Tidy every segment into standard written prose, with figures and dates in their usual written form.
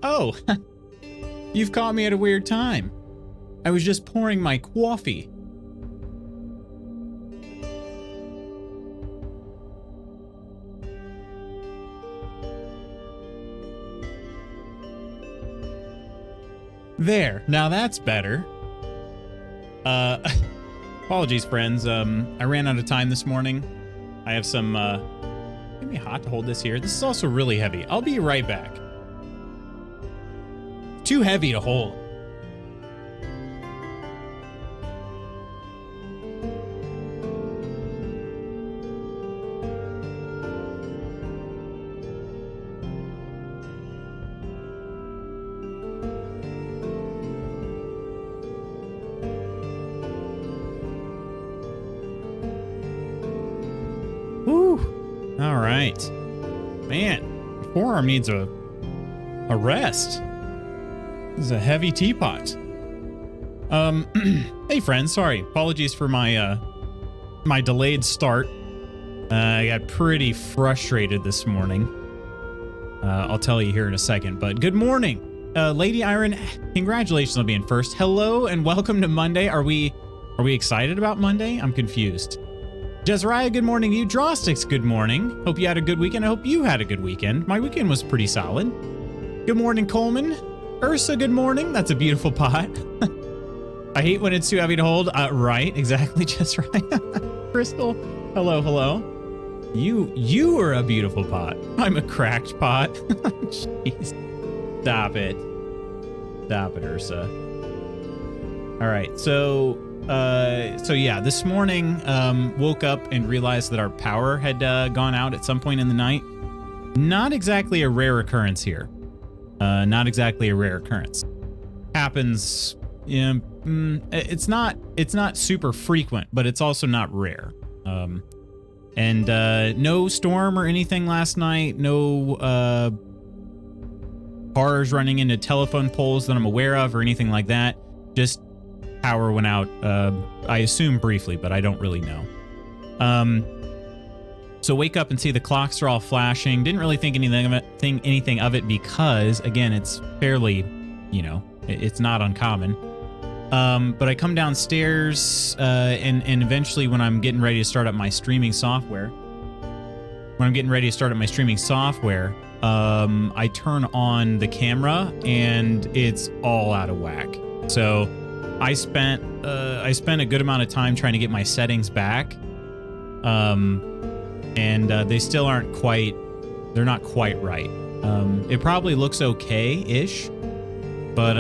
Oh, you've caught me at a weird time. I was just pouring my coffee. There, now that's better. Apologies, friends. I ran out of time this morning. I have some, give me hot to hold this here. This is also really heavy. I'll be right back. Too heavy to hold. Whew. All right. Man, my forearm needs a rest. This is a heavy teapot. Hey friends, sorry. Apologies for my my delayed start. I got pretty frustrated this morning. I'll tell you here in a second, but good morning. Lady Iron, congratulations on being first. Hello and welcome to Monday. Are we excited about Monday? I'm confused. Jezariah, good morning to you. Drawsticks, good morning. Hope you had a good weekend. I hope you had a good weekend. My weekend was pretty solid. Good morning, Coleman. Ursa, good morning. That's a beautiful pot. I hate when it's too heavy to hold. Right, exactly, Jezariah. Crystal, hello, hello. You are a beautiful pot. I'm a cracked pot. Jeez. Stop it. Stop it, Ursa. All right, so yeah, this morning, woke up and realized that our power had gone out at some point in the night. Not exactly a rare occurrence here. Not exactly a rare occurrence. Happens, you know, it's not super frequent, but it's also not rare. And no storm or anything last night. No cars running into telephone poles that I'm aware of or anything like that. Just power went out, I assume briefly, but I don't really know. So wake up and see the clocks are all flashing. Didn't really think anything of it because, again, it's fairly, you know, it's not uncommon. But I come downstairs and eventually when I'm getting ready to start up my streaming software, I turn on the camera and it's all out of whack. So I spent a good amount of time trying to get my settings back. And they still aren't quite, they're not quite right. It probably looks okay-ish, but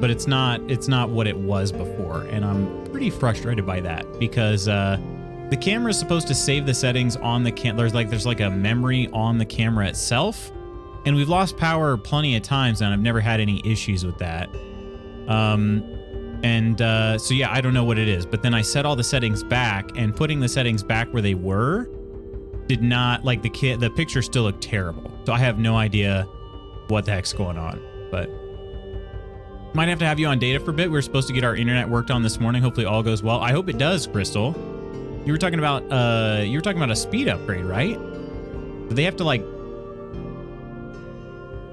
it's not what it was before. And I'm pretty frustrated by that because the camera is supposed to save the settings on the there's like a memory on the camera itself. And we've lost power plenty of times and I've never had any issues with that. So yeah, I don't know what it is, but then I set all the settings back and putting the settings back where they were did not, like, the picture still looked terrible. So I have no idea what the heck's going on, but might have to have you on data for a bit. We were supposed to get our internet worked on this morning. Hopefully all goes well. I hope it does, Crystal. You were talking about a speed upgrade, right? Do they have to, like,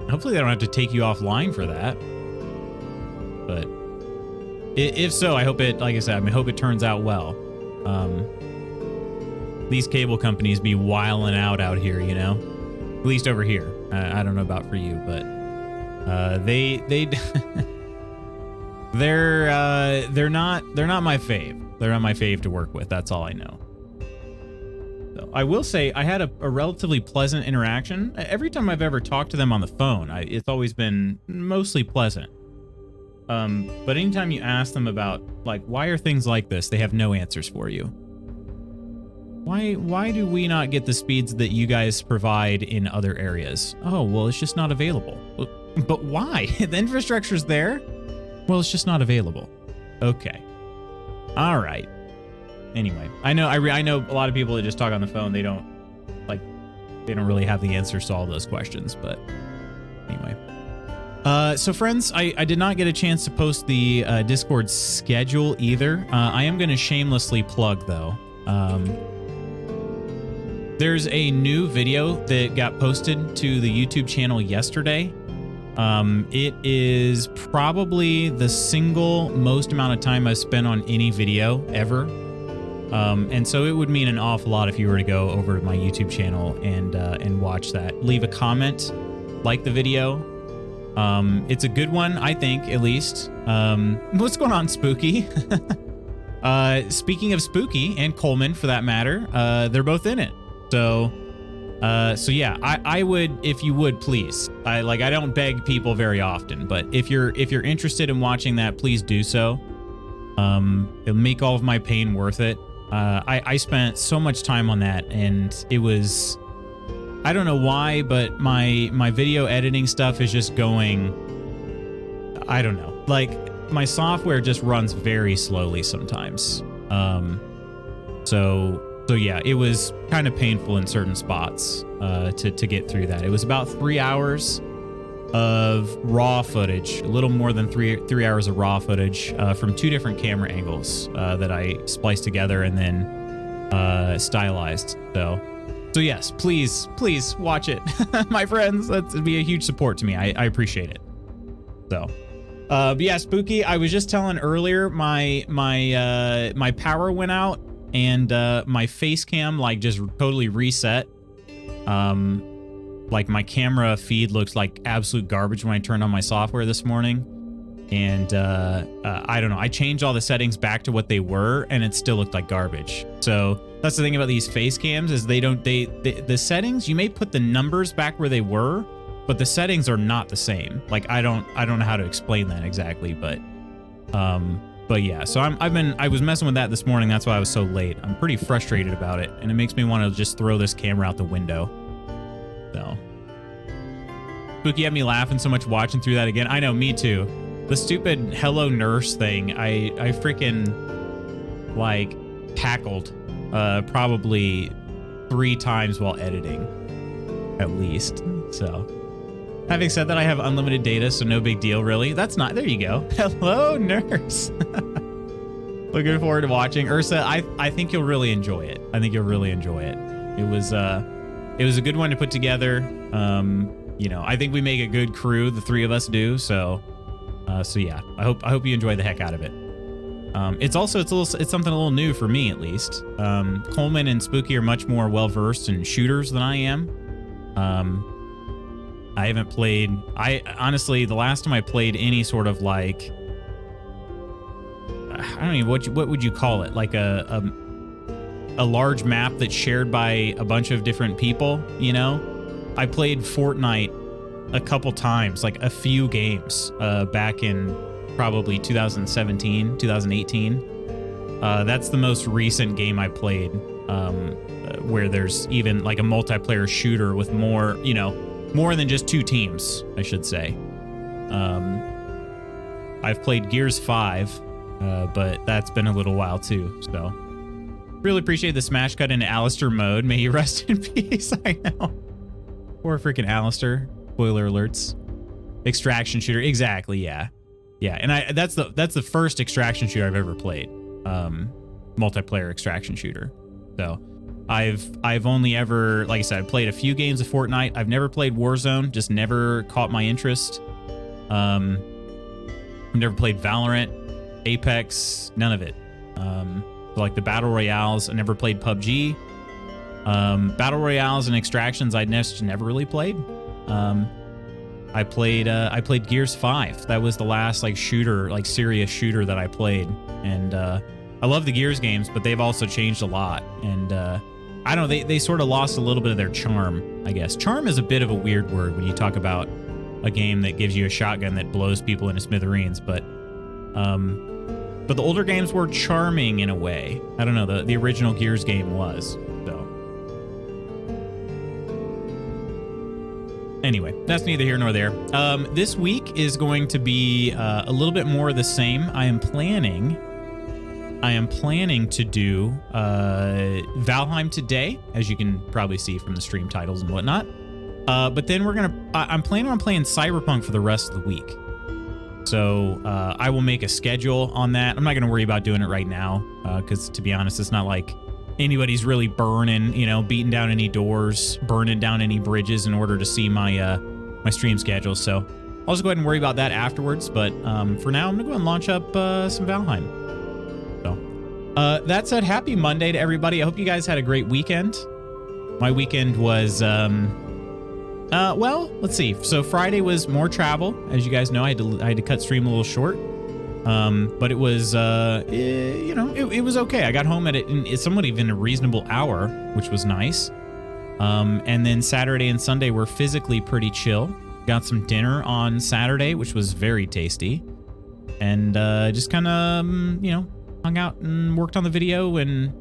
hopefully they don't have to take you offline for that. But if so, I hope it, like I said, I hope it turns out well. These cable companies be wiling out here, you know, at least over here. I don't know about for you, but they're not my fave. They're not my fave to work with. That's all I know. So I will say I had a relatively pleasant interaction. Every time I've ever talked to them on the phone, it's always been mostly pleasant. But anytime you ask them about, like, why are things like this, they have no answers for you. Why do we not get the speeds that you guys provide in other areas? Oh, well, it's just not available. But why? The infrastructure's there? Well, it's just not available. Okay. All right. Anyway, I know a lot of people that just talk on the phone, they don't really have the answers to all those questions, but anyway. So friends, I did not get a chance to post the Discord schedule either. I am going to shamelessly plug though. There's a new video that got posted to the YouTube channel yesterday. It is probably the single most amount of time I've spent on any video ever. And so it would mean an awful lot if you were to go over to my YouTube channel and watch that. Leave a comment, like the video. It's a good one, I think, at least. What's going on, Spooky? Speaking of Spooky and Coleman, for that matter, they're both in it. So yeah, I would, if you would, please. I don't beg people very often, but if you're interested in watching that, please do so. It'll make all of my pain worth it. I spent so much time on that, and it was, I don't know why, but my video editing stuff is just going, I don't know, like my software just runs very slowly sometimes. So yeah, it was kind of painful in certain spots to get through that. It was about 3 hours of raw footage, a little more than three hours of raw footage from 2 different camera angles that I spliced together and then stylized. So yes, please watch it, my friends. That'd be a huge support to me. I appreciate it. So, but yeah, Spooky. I was just telling earlier, my power went out and my face cam like just totally reset. Like my camera feed looks like absolute garbage when I turned on my software this morning. And I don't know, I changed all the settings back to what they were and it still looked like garbage. So that's the thing about these face cams is the settings, you may put the numbers back where they were, but the settings are not the same. Like I don't know how to explain that exactly, but yeah, so I was messing with that this morning. That's why I was so late. I'm pretty frustrated about it, and it makes me want to just throw this camera out the window. So, Spooky had me laughing so much watching through that again. I know, me too. The stupid Hello Nurse thing, I freaking like cackled probably 3 times while editing, at least. So, having said that, I have unlimited data, so no big deal, really. That's not, there you go. Hello, Nurse. Looking forward to watching. Ursa, I think you'll really enjoy it. I think you'll really enjoy it. It was a good one to put together. You know, I think we make a good crew, the 3 of us do, so yeah, I hope you enjoy the heck out of it. It's something a little new for me, at least. Coleman and Spooky are much more well-versed in shooters than I am. I haven't played, honestly, the last time I played any sort of like, I don't know, what would you call it? Like a large map that's shared by a bunch of different people, you know? I played Fortnite a couple times, like a few games, back in probably 2017, 2018. That's the most recent game I played, where there's even like a multiplayer shooter with more, you know, more than just 2 teams, I should say. I've played Gears 5, but that's been a little while too, so. Really appreciate the smash cut into Alistair mode. May he rest in peace. I know. Poor freaking Alistair. Spoiler alerts. Extraction shooter. Exactly, yeah. Yeah, and that's the first extraction shooter I've ever played. Multiplayer extraction shooter. So I've only ever, like I said, I played a few games of Fortnite. I've never played Warzone, just never caught my interest. I've never played Valorant, Apex, none of it. Like the battle royales, I never played PUBG. Battle royales and extractions I never really played. I played Gears 5. That was the last like shooter, like serious shooter that I played. And I love the Gears games, but they've also changed a lot. And I don't know, they sort of lost a little bit of their charm, I guess. Charm is a bit of a weird word when you talk about a game that gives you a shotgun that blows people into smithereens, but the older games were charming in a way. I don't know, the original Gears game was, so. Anyway, that's neither here nor there. This week is going to be a little bit more of the same. I am planning to do Valheim today, as you can probably see from the stream titles and whatnot. But then I'm planning on playing Cyberpunk for the rest of the week. So I will make a schedule on that. I'm not going to worry about doing it right now because, to be honest, it's not like anybody's really beating down any doors, burning down any bridges in order to see my my stream schedule. So I'll just go ahead and worry about that afterwards. But for now, I'm going to go and launch up some Valheim. So that said, happy Monday to everybody. I hope you guys had a great weekend. My weekend was, well, let's see. So Friday was more travel. As you guys know, I had to cut stream a little short. But it was, you know, it was okay. I got home at somewhat even a reasonable hour, which was nice. And then Saturday and Sunday were physically pretty chill. Got some dinner on Saturday, which was very tasty. And just kind of, you know, hung out and worked on the video and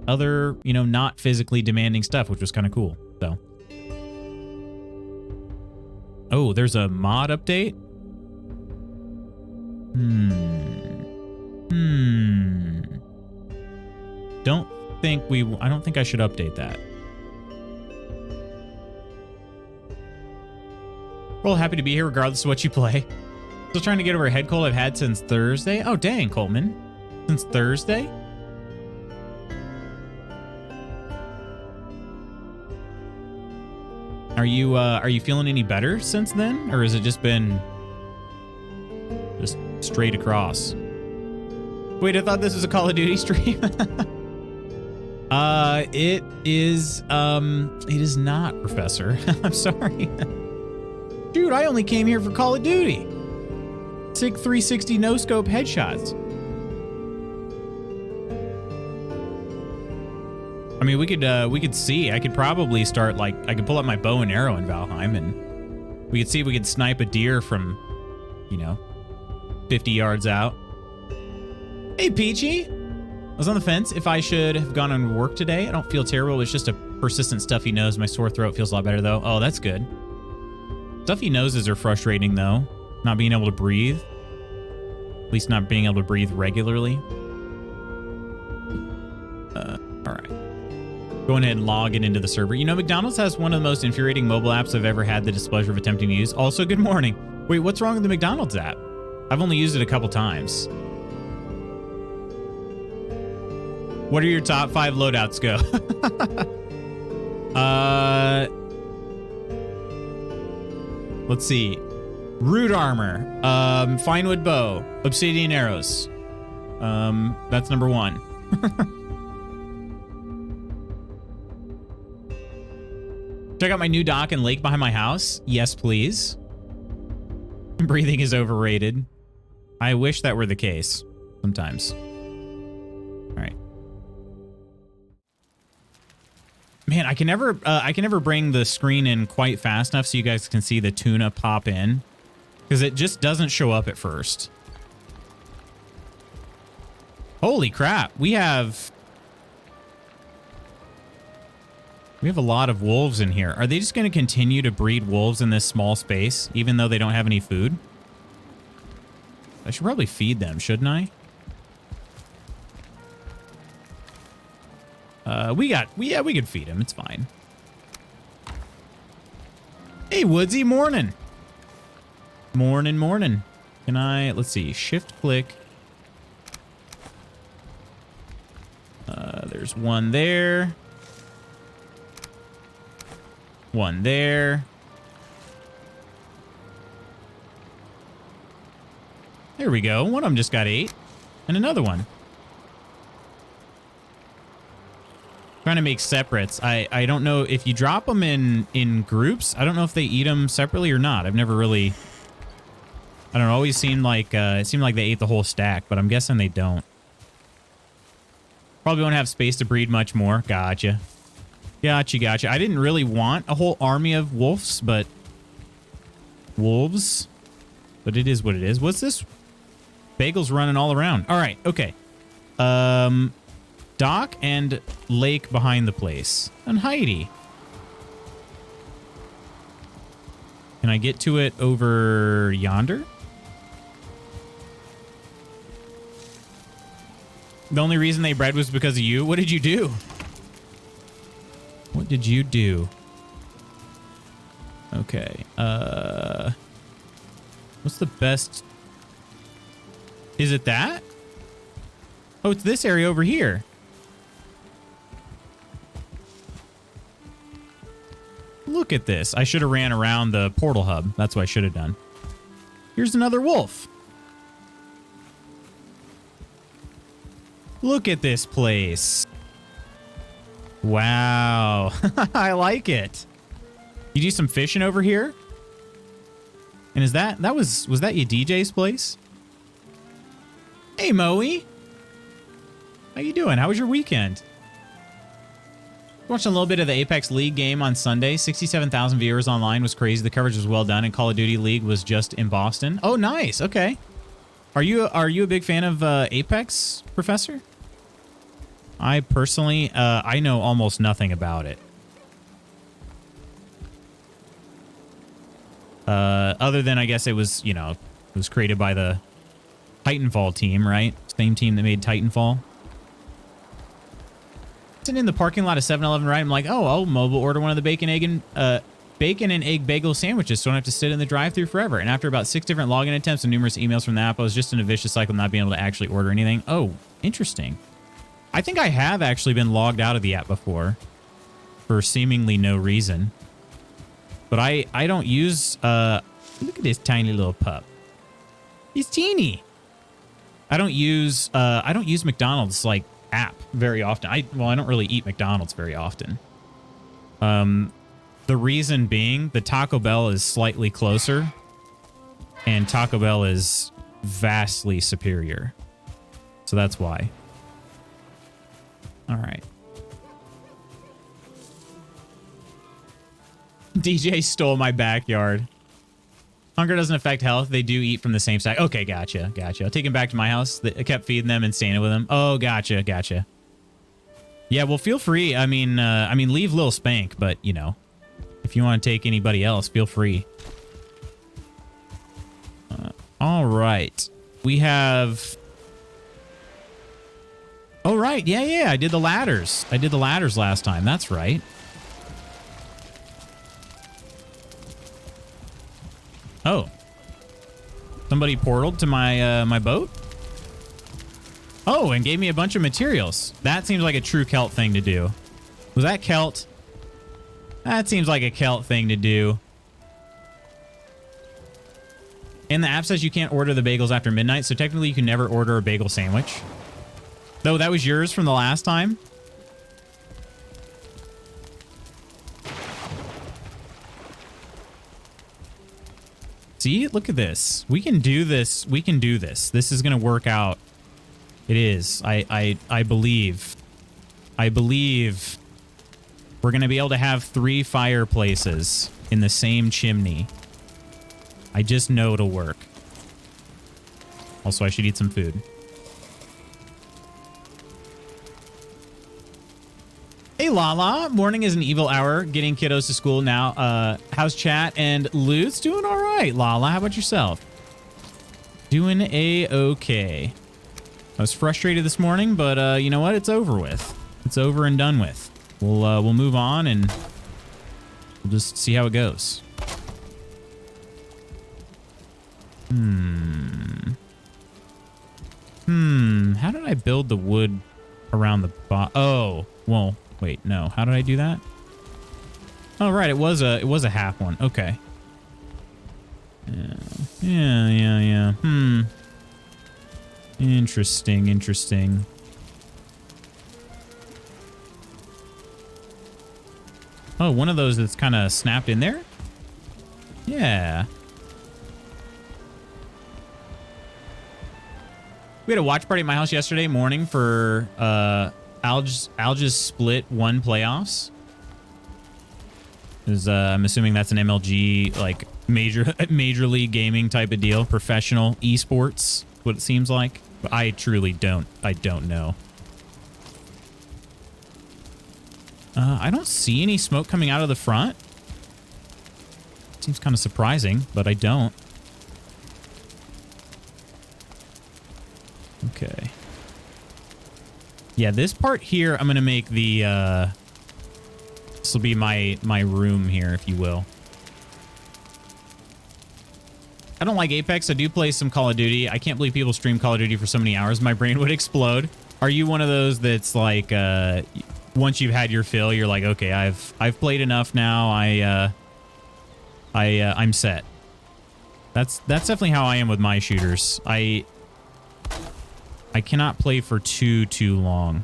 other, you know, not physically demanding stuff, which was kind of cool. So. Oh, there's a mod update? I don't think I should update that. Well, happy to be here regardless of what you play. Still trying to get over a head cold I've had since Thursday. Oh, dang, Coleman. Since Thursday? Are you feeling any better since then? Or has it just been just straight across? Wait, I thought this was a Call of Duty stream. It is not, Professor. I'm sorry. Dude, I only came here for Call of Duty. SIG 360 no scope headshots. I mean, we could see. I could probably start, like, I could pull up my bow and arrow in Valheim and we could see if we could snipe a deer from, you know, 50 yards out. Hey, Peachy. I was on the fence if I should have gone on work today. I don't feel terrible. It's just a persistent stuffy nose. My sore throat feels a lot better, though. Oh, that's good. Stuffy noses are frustrating, though. Not being able to breathe. At least not being able to breathe regularly. All right. Going ahead and log it into the server. You know, McDonald's has one of the most infuriating mobile apps I've ever had the displeasure of attempting to use. Also, good morning. Wait, what's wrong with the McDonald's app? I've only used it a couple times. What are your top 5 loadouts go? Let's see. Root armor, finewood bow, obsidian arrows. That's number 1. Check out my new dock and lake behind my house. Yes, please. Breathing is overrated. I wish that were the case sometimes. All right. Man, I can never bring the screen in quite fast enough so you guys can see the tuna pop in, because it just doesn't show up at first. Holy crap, we have a lot of wolves in here. Are they just going to continue to breed wolves in this small space, even though they don't have any food? I should probably feed them, shouldn't I? We could feed him. It's fine. Hey, Woodsy, morning. Morning. Can I, let's see, shift click. There's one there. One there. There we go. One of them just got 8. And another one. Trying to make separates. I don't know if you drop them in groups. I don't know if they eat them separately or not. I've never really, I don't know, always seemed like it seemed like they ate the whole stack, but I'm guessing they don't. Probably won't have space to breed much more. Gotcha. I didn't really want a whole army of wolves, but it is what it is. What's this? Bagels running all around. All right, okay. Dock and lake behind the place. And Heidi. Can I get to it over yonder? The only reason they bred was because of you? What did you do? What did you do? Okay. What's the best? Is it that? Oh, it's this area over here. Look at this. I should have ran around the portal hub. That's what I should have done. Here's another wolf. Look at this place. Wow. I like it. You do some fishing over here? And is that was that your DJ's place? Hey, Moe. How you doing? How was your weekend? Watched a little bit of the Apex League game on Sunday. 67,000 viewers online was crazy. The coverage was well done, and Call of Duty League was just in Boston. Oh, nice. Okay. Are you a big fan of Apex, Professor? I personally, I know almost nothing about it. Other than, I guess it was, you know, it was created by the Titanfall team, right? Same team that made Titanfall. Sitting in the parking lot of 7-Eleven, right? I'm like, oh, I'll mobile order one of the bacon and egg bagel sandwiches so I don't have to sit in the drive-thru forever. And after about 6 different login attempts and numerous emails from the app, I was just in a vicious cycle of not being able to actually order anything. Oh, interesting. I think I have actually been logged out of the app before for seemingly no reason. But I don't use, look at this tiny little pup. He's teeny. I don't use McDonald's like app very often. I don't really eat McDonald's very often. The reason being the Taco Bell is slightly closer and Taco Bell is vastly superior. So that's why. All right. DJ stole my backyard. Hunger doesn't affect health. They do eat from the same stack. Okay, gotcha. I'll take him back to my house. I kept feeding them and staying with them. Oh, gotcha. Yeah, well, feel free. I mean, leave Lil Spank, but, you know, if you want to take anybody else, feel free. All right. We have... Oh, right. Yeah. I did the ladders. Last time. That's right. Oh. Somebody portaled to my my boat? Oh, and gave me a bunch of materials. That seems like a true Celt thing to do. Was that Celt? That seems like a Celt thing to do. And the app says you can't order the bagels after midnight, so technically you can never order a bagel sandwich. Though that was yours from the last time? See, look at this. We can do this. This is going to work out. It is. I believe. I believe we're going to be able to have 3 fireplaces in the same chimney. I just know it'll work. Also, I should eat some food. Hey, Lala. Morning is an evil hour. Getting kiddos to school now. How's chat and Luth's doing all right, Lala. How about yourself? Doing a-okay. I was frustrated this morning, but you know what? It's over with. It's over and done with. We'll move on and we'll just see how it goes. How did I build the wood around the oh, well, wait, no. How did I do that? Oh, right. It was a half one. Okay. Yeah. Interesting. Oh, one of those that's kind of snapped in there? Yeah. We had a watch party at my house yesterday morning for Alge's Split 1 playoffs. I'm assuming that's an MLG, like, major league gaming type of deal. Professional esports, what it seems like. But I truly don't know. I don't see any smoke coming out of the front. Seems kind of surprising, but I don't. Okay. Yeah, this part here, I'm going to make the, this will be my room here, if you will. I don't like Apex. I do play some Call of Duty. I can't believe people stream Call of Duty for so many hours. My brain would explode. Are you one of those that's like, once you've had your fill, you're like, okay, I've played enough now. I'm set. That's definitely how I am with my shooters. I cannot play for too long.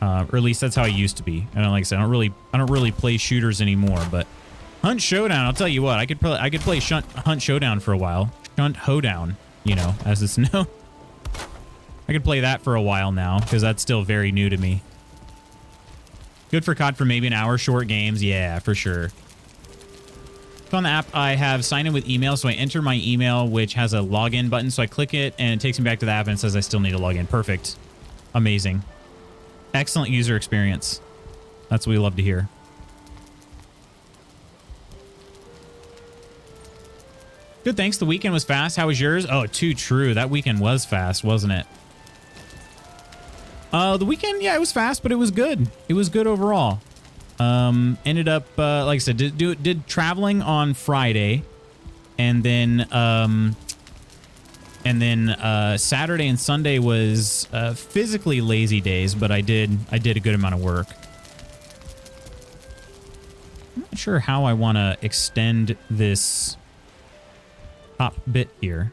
Or at least that's how I used to be. And like I said, I don't really play shooters anymore. But Hunt Showdown, I'll tell you what, I could play Hunt Showdown for a while. Hunt Hoedown, you know, as it's known. I could play that for a while now because that's still very new to me. Good for COD for maybe an hour, short games. Yeah, for sure. So on the app, I have sign in with email. So I enter my email, which has a login button. So I click it and it takes me back to the app and it says I still need to log in. Perfect. Amazing. Excellent user experience. That's what we love to hear. Good, thanks. The weekend was fast. How was yours? Oh, too true. That weekend was fast, wasn't it? The weekend, yeah, it was fast, but it was good. It was good overall. Ended up, like I said, did traveling on Friday, and then Saturday and Sunday was physically lazy days, but I did a good amount of work. I'm not sure how I want to extend this top bit here.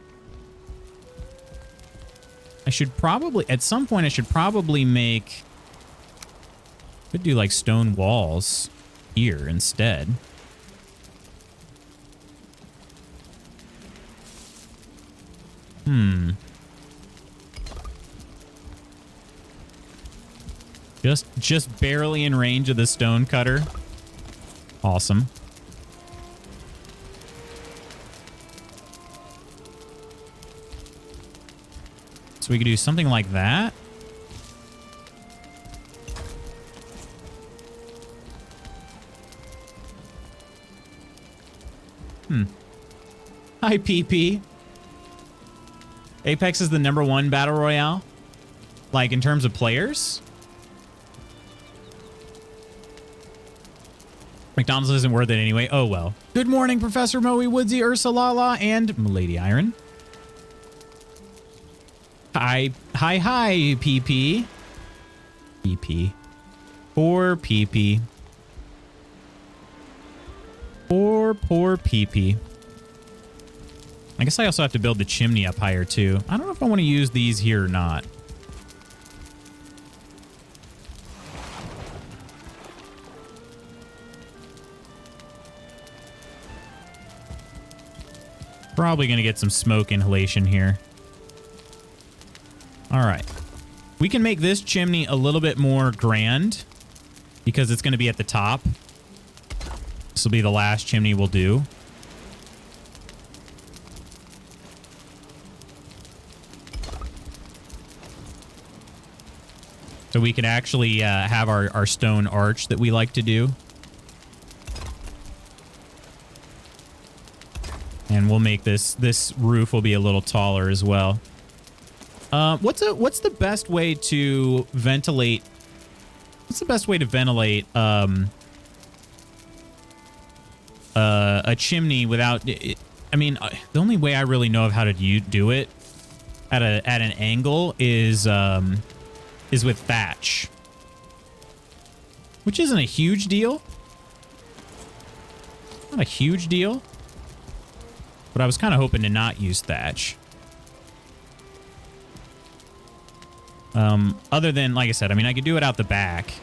I should probably, at some point, I should probably make, could do like stone walls here instead. Just barely in range of the stone cutter. Awesome. So we could do something like that. Hi, PP. Apex is the #1 battle royale. Like, in terms of players? McDonald's isn't worth it anyway. Oh, well. Good morning, Professor Moe, Woodsy, Ursalala, and Lady Iron. Hi, PP. PP. Poor PP. Poor PP. I guess I also have to build the chimney up higher, too. I don't know if I want to use these here or not. Probably going to get some smoke inhalation here. All right. We can make this chimney a little bit more grand because it's going to be at the top. This will be the last chimney we'll do. So we could actually have our stone arch that we like to do. And we'll make this roof will be a little taller as well. What's the best way to ventilate? What's the best way to ventilate a chimney without? I mean, the only way I really know of how to do it at an angle is with thatch, which isn't a huge deal. Not a huge deal. But I was kind of hoping to not use thatch. Other than, like I said, I mean, I could do it out the back.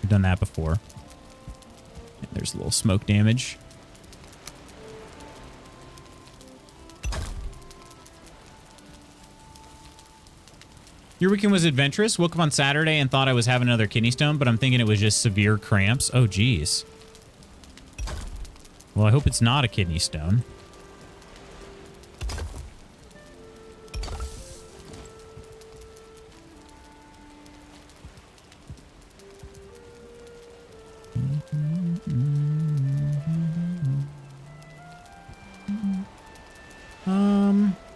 I've done that before. And there's a little smoke damage. Your weekend was adventurous. Woke up on Saturday and thought I was having another kidney stone, but I'm thinking it was just severe cramps. Oh, geez. Well, I hope it's not a kidney stone.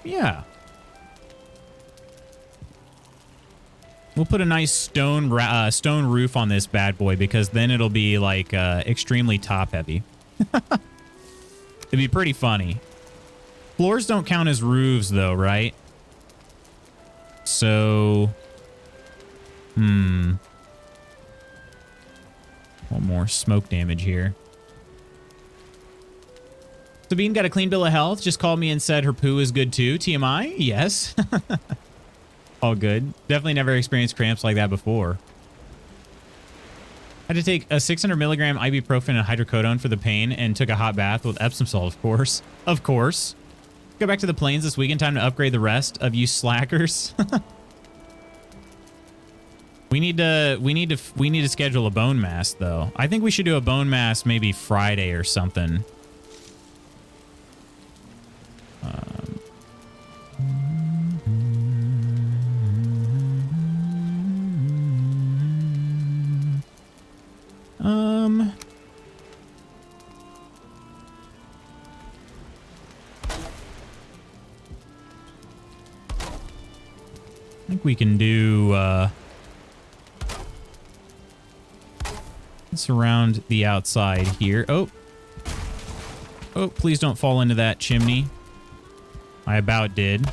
Yeah. We'll put a nice stone roof on this bad boy because then it'll be like extremely top heavy. It'd be pretty funny. Floors don't count as roofs though, right? So, more smoke damage here. Sabine got a clean bill of health. Just called me and said her poo is good too. TMI? Yes. All good. Definitely never experienced cramps like that before. Had to take a 600 milligram ibuprofen and hydrocodone for the pain and took a hot bath with Epsom salt, of course. Of course. Go back to the plains this weekend. Time to upgrade the rest of you slackers. We need to schedule a bone mass though. I think we should do a bone mass maybe Friday or something. I think we can do let's surround the outside here. Oh, please don't fall into that chimney. I about did.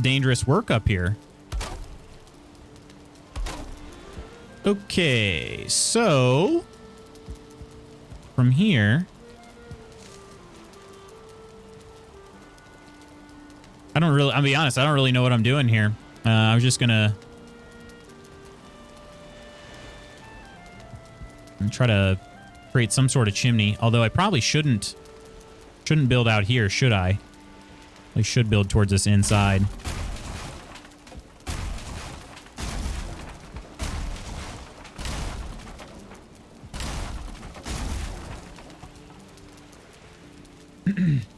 Dangerous work up here. Okay, so from here, I'll be honest, I don't really know what I'm doing here. I was just gonna try to create some sort of chimney, although I probably shouldn't build out here, should I? I should build towards this inside.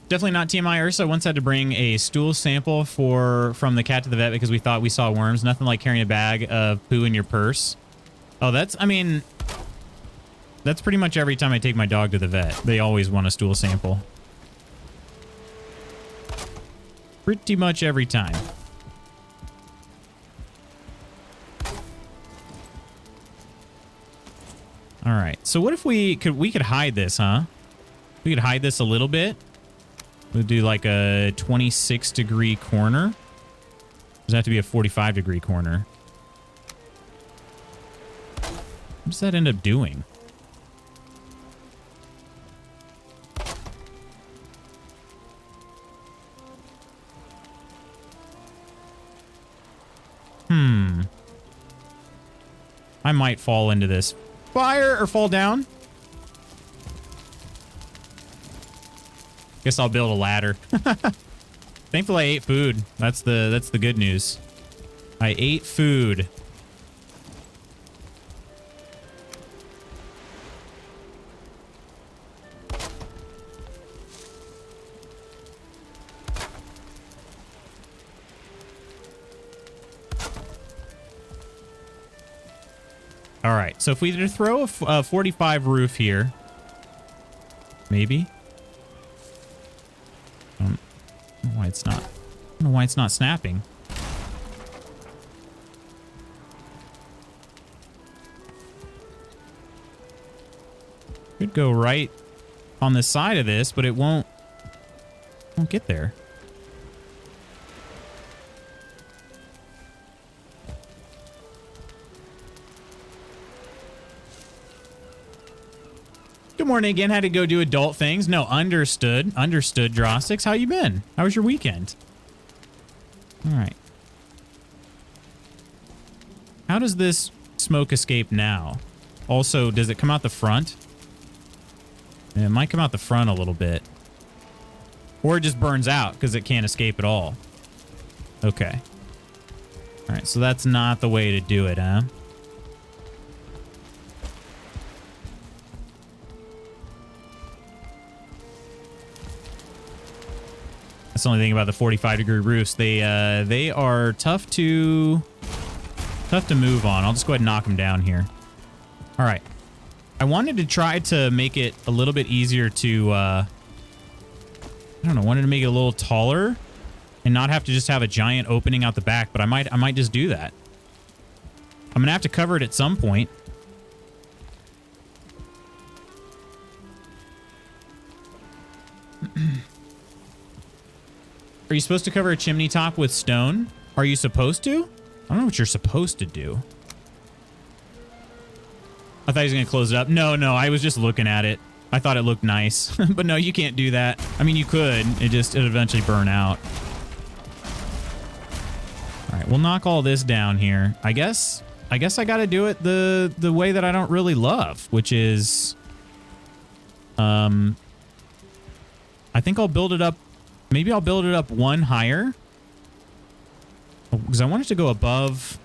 Definitely not TMI. Ursa once had to bring a stool sample from the cat to the vet because we thought we saw worms. Nothing like carrying a bag of poo in your purse. Oh, that's pretty much every time I take my dog to the vet. They always want a stool sample. Pretty much every time. All right. So what if we could hide this, huh? We could hide this a little bit. We'll do like a 26-degree corner. Does it have to be a 45-degree corner? What does that end up doing? I might fall into this fire or fall down. Guess I'll build a ladder. Thankfully, I ate food. That's the good news. I ate food. All right. So if we throw a 45 roof here, maybe. I don't know why it's not. I don't know why it's not snapping. Could go right on the side of this, but it won't get there. Good morning again. Had to go do adult things. No, understood. Understood, Drossix. How you been? How was your weekend? All right. How does this smoke escape now? Also, does it come out the front? It might come out the front a little bit. Or it just burns out because it can't escape at all. Okay. All right, so that's not the way to do it, huh? That's the only thing about the 45-degree roofs. They are tough to move on. I'll just go ahead and knock them down here. All right. I wanted to try to make it a little bit easier to, I don't know, wanted to make it a little taller and not have to just have a giant opening out the back, but I might just do that. I'm gonna have to cover it at some point. Are you supposed to cover a chimney top with stone? Are you supposed to? I don't know what you're supposed to do. I thought he was going to close it up. No, I was just looking at it. I thought it looked nice. But no, you can't do that. I mean, you could. It eventually burn out. All right, we'll knock all this down here. I guess I got to do it the way that I don't really love, which is... I think I'll build it up. Maybe I'll build it up one higher. Because I want it to go above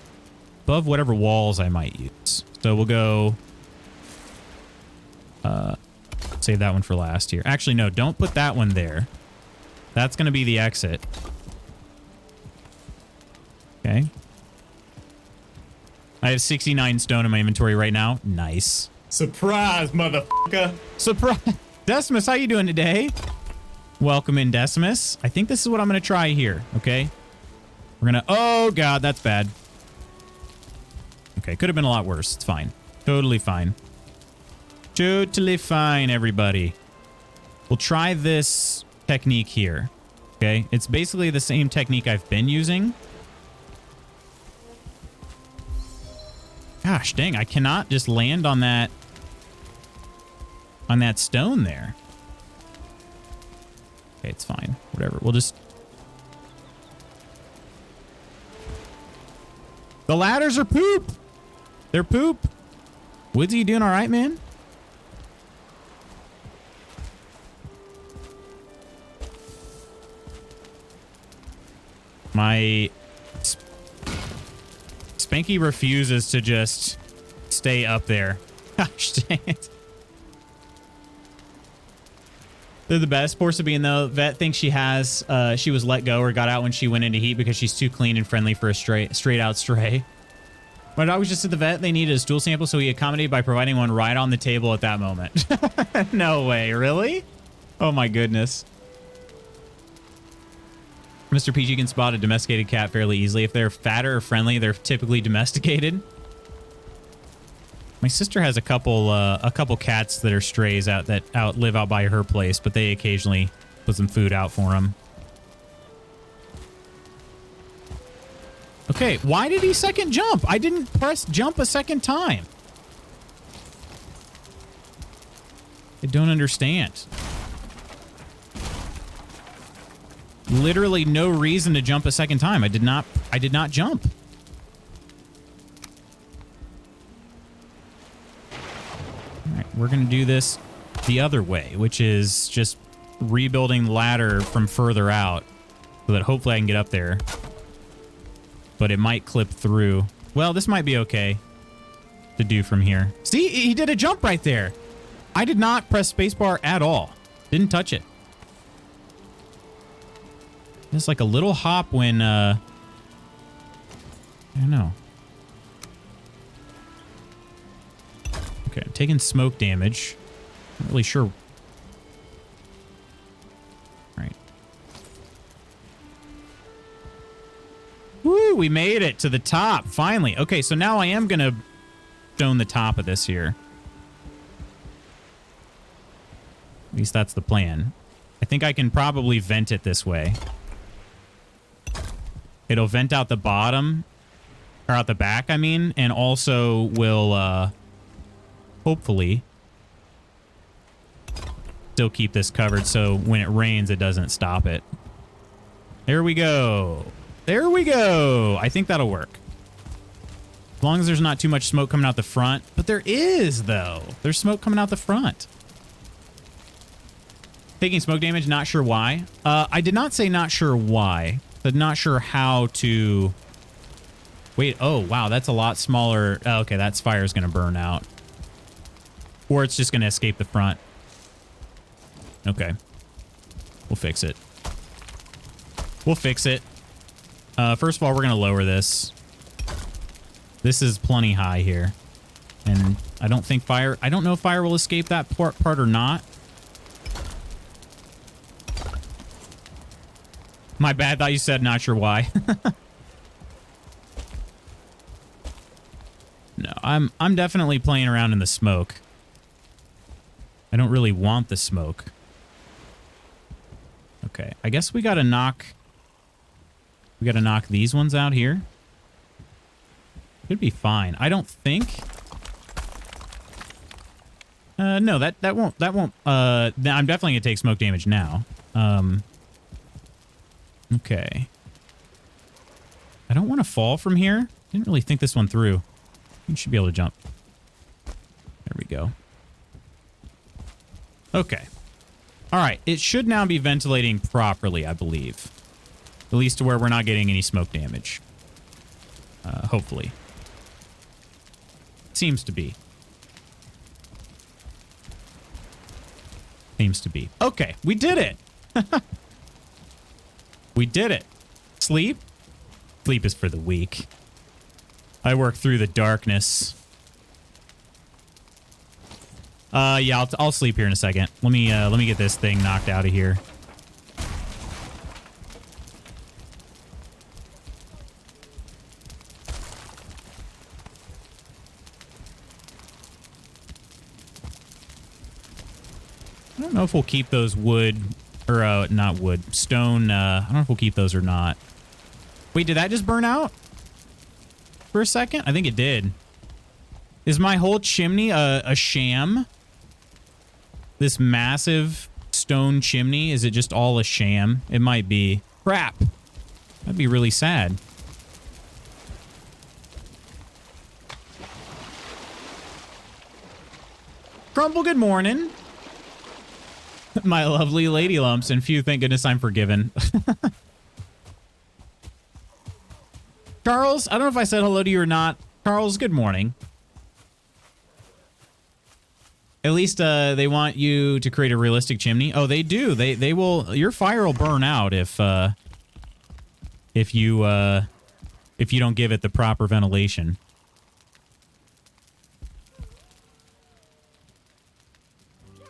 whatever walls I might use. So we'll go... save that one for last here. Actually, no, don't put that one there. That's going to be the exit. Okay. I have 69 stone in my inventory right now. Nice. Surprise, motherfucker. Surprise. Decimus, how you doing today? Welcome in, Decimus. I think this is what I'm going to try here, okay? We're going to... Oh, God, that's bad. Okay, could have been a lot worse. It's fine. Totally fine. Totally fine, everybody. We'll try this technique here, okay? It's basically the same technique I've been using. Gosh, dang, I cannot just land on that stone there. Okay, it's fine. Whatever. We'll just... The ladders are poop. They're poop. Woodsy, you doing all right, man? My Spanky refuses to just stay up there. Gosh dang it. They're the best. Poor Sabine, though. Vet thinks she was let go or got out when she went into heat because she's too clean and friendly for a straight out stray. My dog was just at the vet. They needed a stool sample, so he accommodated by providing one right on the table at that moment. No way. Really? Oh, my goodness. Mr. PG can spot a domesticated cat fairly easily. If they're fatter or friendly, they're typically domesticated. My sister has a couple cats that are strays that live out by her place, but they occasionally put some food out for them. Okay, why did he second jump? I didn't press jump a second time. I don't understand. Literally no reason to jump a second time. I did not jump. All right, we're going to do this the other way, which is just rebuilding the ladder from further out so that hopefully I can get up there. But it might clip through. Well, this might be okay to do from here. See, he did a jump right there. I did not press spacebar at all. Didn't touch it. It's like a little hop when, I don't know. Okay, I'm taking smoke damage. Not really sure. All right. Woo, we made it to the top, finally. Okay, so now I am going to stone the top of this here. At least that's the plan. I think I can probably vent it this way. It'll vent out the bottom, or out the back, I mean, and also will, hopefully, still keep this covered so when it rains, it doesn't stop it. There we go. There we go. I think that'll work. As long as there's not too much smoke coming out the front. But there is, though. There's smoke coming out the front. Taking smoke damage, not sure why. I did not say not sure why. But not sure how to... Wait, oh, wow, that's a lot smaller. Oh, okay, that fire is going to burn out. Or it's just going to escape the front. Okay. We'll fix it. We'll fix it. First of all, we're going to lower this. This is plenty high here. And I don't think fire... I don't know if fire will escape that part or not. My bad. Thought you said not sure why. No, I'm definitely playing around in the smoke. I don't really want the smoke. Okay, I guess we gotta knock... We gotta knock these ones out here. Should be fine. I don't think... No, that won't, I'm definitely gonna take smoke damage now. Okay. I don't want to fall from here. Didn't really think this one through. You should be able to jump. There we go. Okay. All right. It should now be ventilating properly, I believe. At least to where we're not getting any smoke damage. Hopefully. Seems to be. Seems to be. Okay. We did it. We did it. Sleep? Sleep is for the weak. I work through the darkness. Yeah, I'll sleep here in a second. Let me get this thing knocked out of here. I don't know if we'll keep those wood, or not wood, stone. I don't know if we'll keep those or not. Wait, did that just burn out for a second? I think it did. Is my whole chimney a sham? This massive stone chimney, is it just all a sham? It might be. Crap. That'd be really sad. Crumble, good morning. My lovely lady lumps, and phew, thank goodness I'm forgiven. Charles, I don't know if I said hello to you or not. Charles, good morning. At least they want you to create a realistic chimney. Oh, they do. They will. Your fire will burn out if you don't give it the proper ventilation.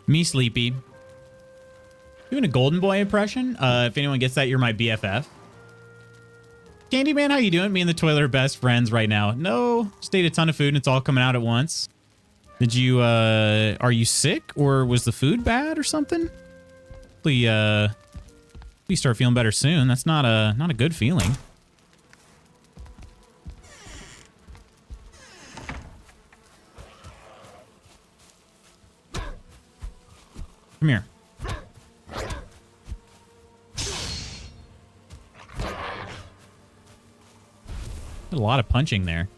Me sleepy. Doing a Golden Boy impression. If anyone gets that, you're my BFF. Candyman, how you doing? Me and the toilet are best friends right now. No, just ate a ton of food and it's all coming out at once. Did you, are you sick or was the food bad or something? Please start feeling better soon. That's not a good feeling. Come here. A lot of punching there.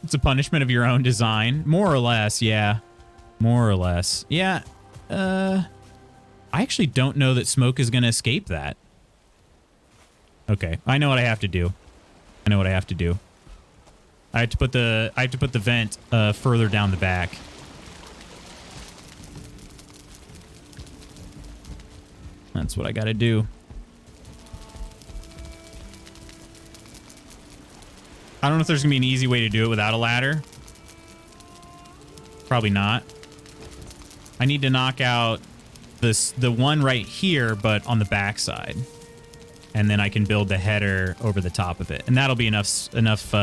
It's a punishment of your own design. More or less, yeah. More or less. Yeah. I actually don't know that smoke is going to escape that. Okay. I know what I have to do. I know what I have to do. I have to put the vent further down the back. That's what I got to do. I don't know if there's going to be an easy way to do it without a ladder. Probably not. I need to knock out the one right here, but on the back side. And then I can build the header over the top of it. And that'll be enough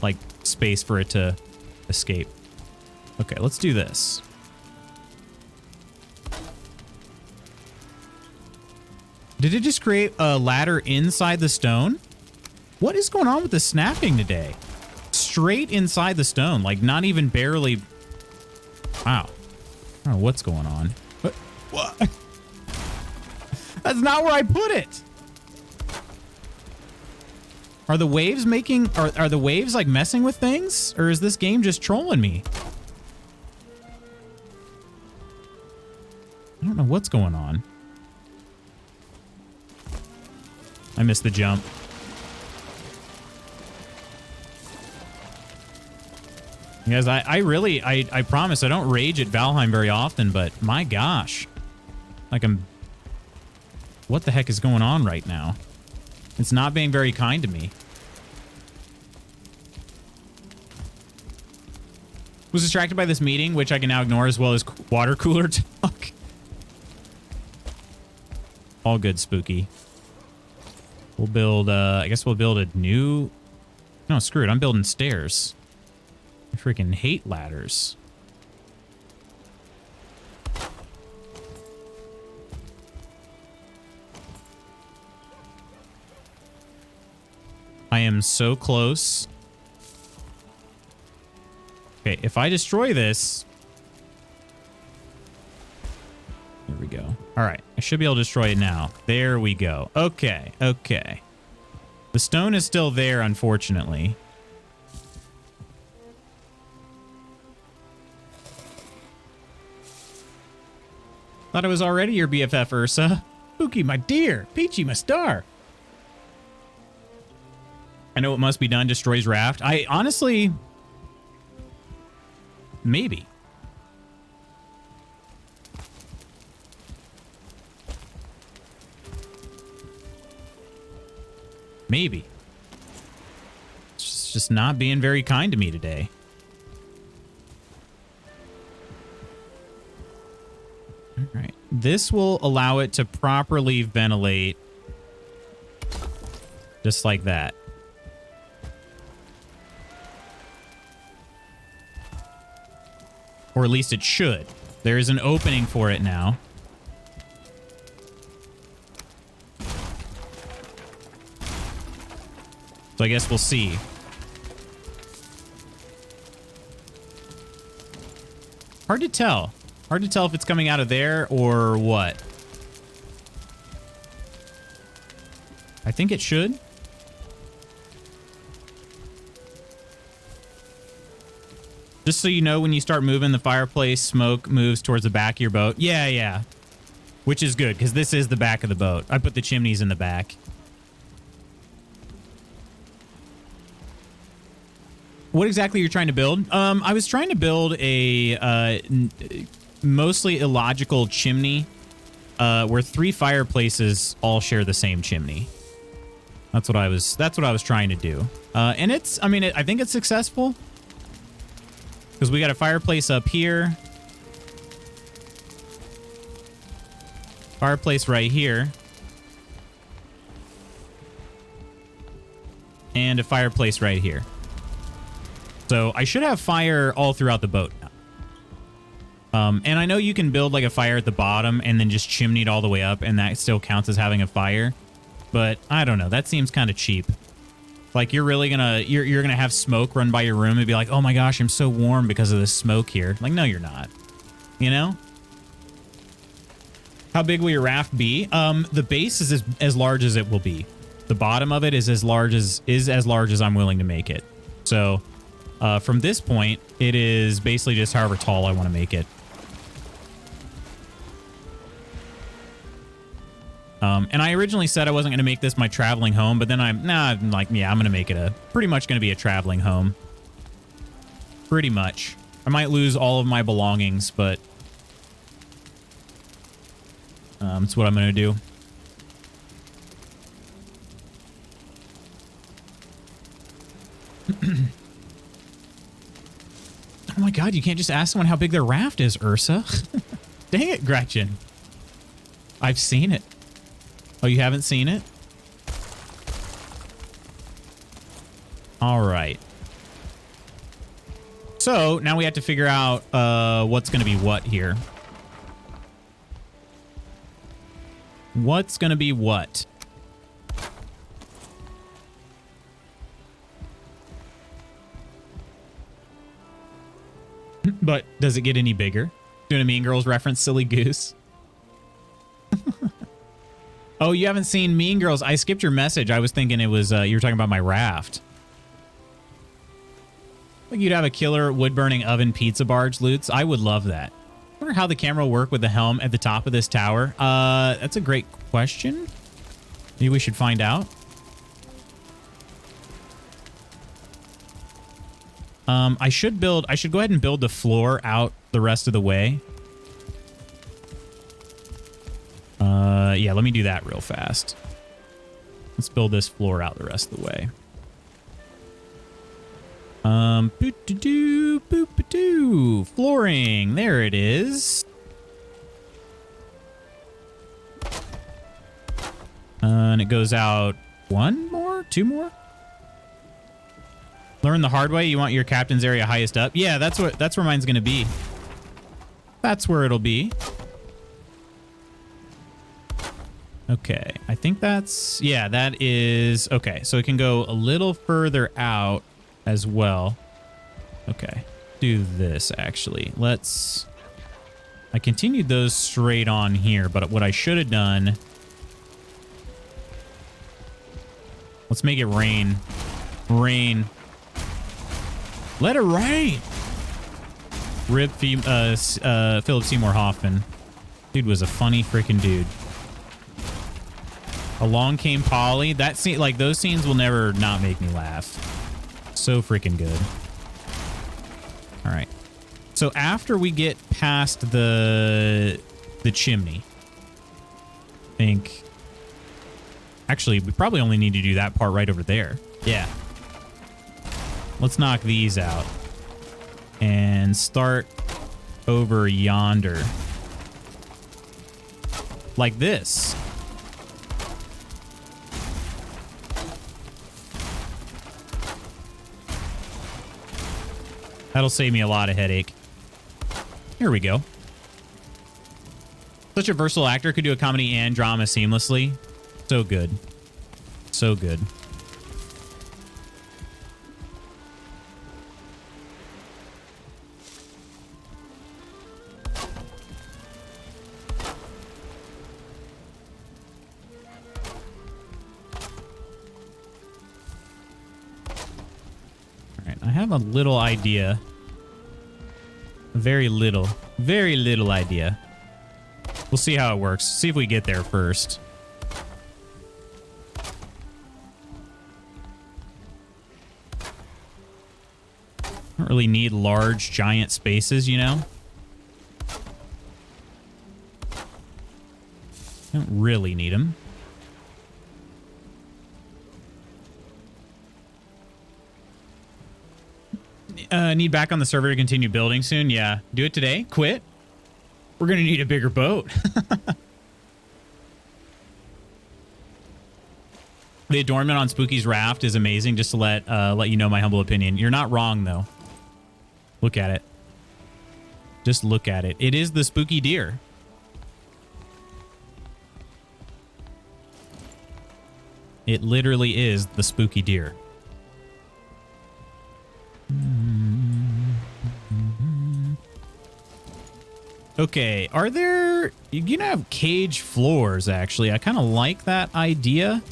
like space for it to escape. Okay, let's do this. Did it just create a ladder inside the stone? What is going on with the snapping today? Straight inside the stone, like not even barely. Wow. I don't know what's going on. What? That's not where I put it. Are the waves making, are the waves like messing with things? Or is this game just trolling me? I don't know what's going on. I missed the jump. Guys, I promise I don't rage at Valheim very often, but my gosh. Like what the heck is going on right now? It's not being very kind to me. Was distracted by this meeting, which I can now ignore, as well as water cooler talk. All good, Spooky. We'll build, I guess we'll build a new... No, screw it. I'm building stairs. I freaking hate ladders. I am so close Okay, if I destroy this... There we go. All right, I should be able to destroy it now. There we go. Okay, okay. The stone is still there, unfortunately. Thought it was already your BFF, Ursa. Pookie, my dear. Peachy, my star. I know what must be done. Destroys raft. I honestly... Maybe. Maybe. It's just not being very kind to me today. All right. This will allow it to properly ventilate. Just like that. Or at least it should. There is an opening for it now. So I guess we'll see. Hard to tell. Hard to tell if it's coming out of there or what. I think it should. Just so you know, when you start moving, the fireplace smoke moves towards the back of your boat. Yeah, yeah. Which is good, because this is the back of the boat. I put the chimneys in the back. What exactly you're trying to build? I was trying to build a mostly illogical chimney where 3 fireplaces all share the same chimney. That's what I was trying to do. And it's, I mean, I think it's successful. Because we got a fireplace up here. Fireplace right here. And a fireplace right here. So I should have fire all throughout the boat now. And I know you can build like a fire at the bottom and then just chimney it all the way up, and that still counts as having a fire. But I don't know. That seems kind of cheap. Like you're really gonna you're gonna have smoke run by your room and be like, oh my gosh, I'm so warm because of this smoke here. Like, no, you're not. You know? How big will your raft be? The base is as large as it will be. The bottom of it is as large as I'm willing to make it. So from this point, it is basically just however tall I want to make it. And I originally said I wasn't going to make this my traveling home, but then I'm like, yeah, I'm going to make it pretty much going to be a traveling home. Pretty much. I might lose all of my belongings, but it's what I'm going to do. Oh my God, you can't just ask someone how big their raft is, Ursa. Dang it, Gretchen. I've seen it. Oh, you haven't seen it? All right. So now we have to figure out what's going to be what here. What's going to be what? But does it get any bigger? Doing a Mean Girls reference, silly goose. Oh, you haven't seen Mean Girls? I skipped your message. I was thinking it was you were talking about my raft. Like you'd have a killer wood-burning oven pizza barge, Lutz. I would love that. I wonder how the camera will work with the helm at the top of this tower. That's a great question. Maybe we should find out. I should go ahead and build the floor out the rest of the way. Yeah, let me do that real fast. Let's build this floor out the rest of the way. Boop-de-doo, boop-a-doo. Flooring, there it is. And it goes out 1 more, 2 more. Learn the hard way. You want your captain's area highest up? Yeah, that's where mine's gonna be. That's where it'll be. Okay, I think that's, yeah, that is, okay, so it can go a little further out as well. Okay, do this, actually. I continued those straight on here, but what I should have done... Let's make it rain. Rain. Let it rain! Rip Philip Seymour Hoffman. Dude was a funny freaking dude. Along Came Polly. That scene, like, those scenes will never not make me laugh. So freaking good. All right. So after we get past the chimney, I think... Actually, we probably only need to do that part right over there. Yeah. Let's knock these out. And start over yonder. Like this. That'll save me a lot of headache. Here we go. Such a versatile actor, could do a comedy and drama seamlessly. So good. So good. All right, I have a little idea. Very little idea. We'll see how it works. See if we get there first. Don't really need large, giant spaces, you know? Don't really need them. Need back on the server to continue building soon. Yeah. Do it today. Quit. We're going to need a bigger boat. The adornment on Spooky's raft is amazing, just to let you know my humble opinion. You're not wrong, though. Look at it. Just look at it. It is the spooky deer. It literally is the spooky deer. Okay, are there... You can have cage floors, actually. I kind of like that idea.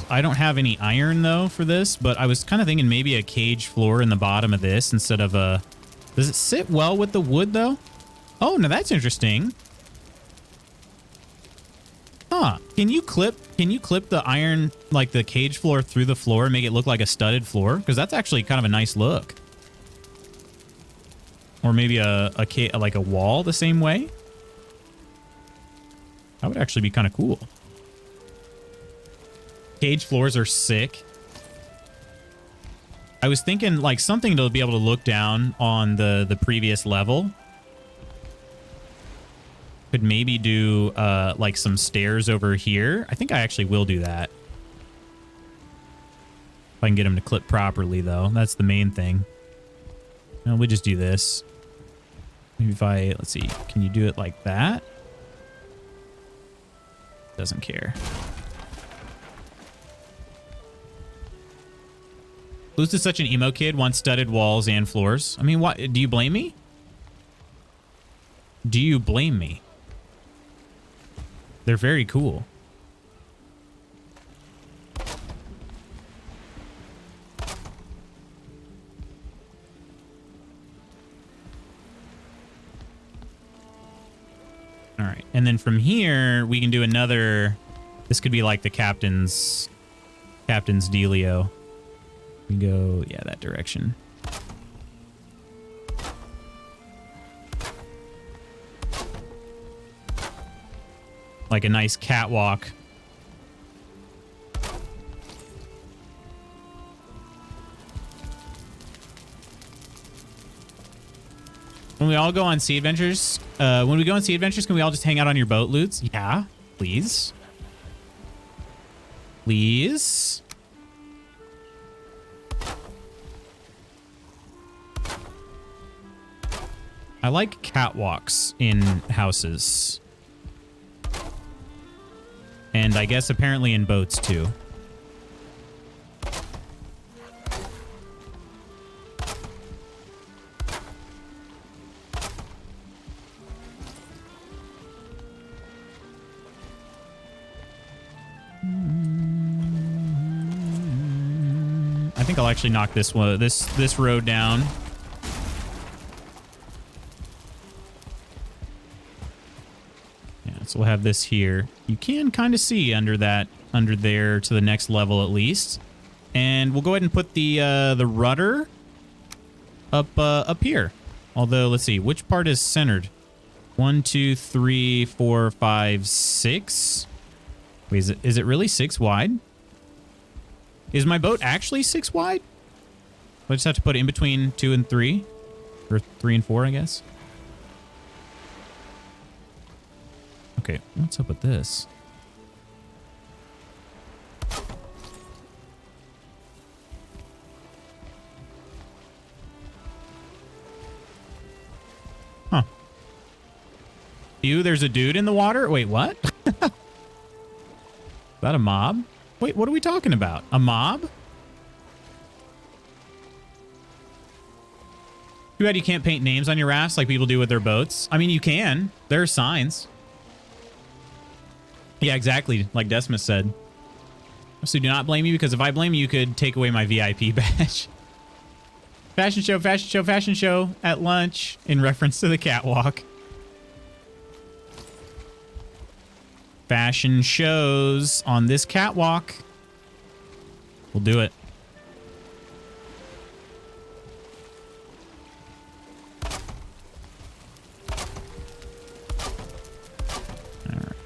I don't have any iron, though, for this, but I was kind of thinking maybe a cage floor in the bottom of this instead of a... Does it sit well with the wood, though? Oh, now that's interesting. Huh. Can you clip the iron, like the cage floor, through the floor and make it look like a studded floor? Because that's actually kind of a nice look. Or maybe like a wall the same way. That would actually be kind of cool. Cage floors are sick. I was thinking like something to be able to look down on the previous level. Could maybe do like some stairs over here. I think I actually will do that. If I can get them to clip properly, though. That's the main thing. No, we'll just do this. Maybe if I... Let's see. Can you do it like that? Doesn't care. Luz is such an emo kid, wants studded walls and floors. I mean, what? Do you blame me? Do you blame me? They're very cool. All right. And then from here, we can do another... This could be like the captain's dealio. We go, yeah, that direction. Like a nice catwalk. When we all go on sea adventures, can we all just hang out on your boat, Lutz? Yeah, please. Please. I like catwalks in houses. And I guess apparently in boats too. think I'll actually knock this one, this road down. Yeah, so we'll have this here. You can kind of see under there to the next level at least. And we'll go ahead and put the rudder up here. Although, let's see, which part is centered? 1, 2, 3, 4, 5, 6. Wait, is it really 6 wide? Is my boat actually 6 wide? I just have to put it in between 2 and 3, or 3 and 4, I guess. Okay, what's up with this? Huh. Ew, there's a dude in the water? Wait, what? Is that a mob? Wait, what are we talking about? A mob? Too bad you can't paint names on your rafts like people do with their boats. I mean, you can. There are signs. Yeah, exactly. Like Decimus said. So do not blame me, because if I blame you, you could take away my VIP badge. Fashion show, fashion show, fashion show at lunch in reference to the catwalk. Fashion shows on this catwalk. We'll do it. All right.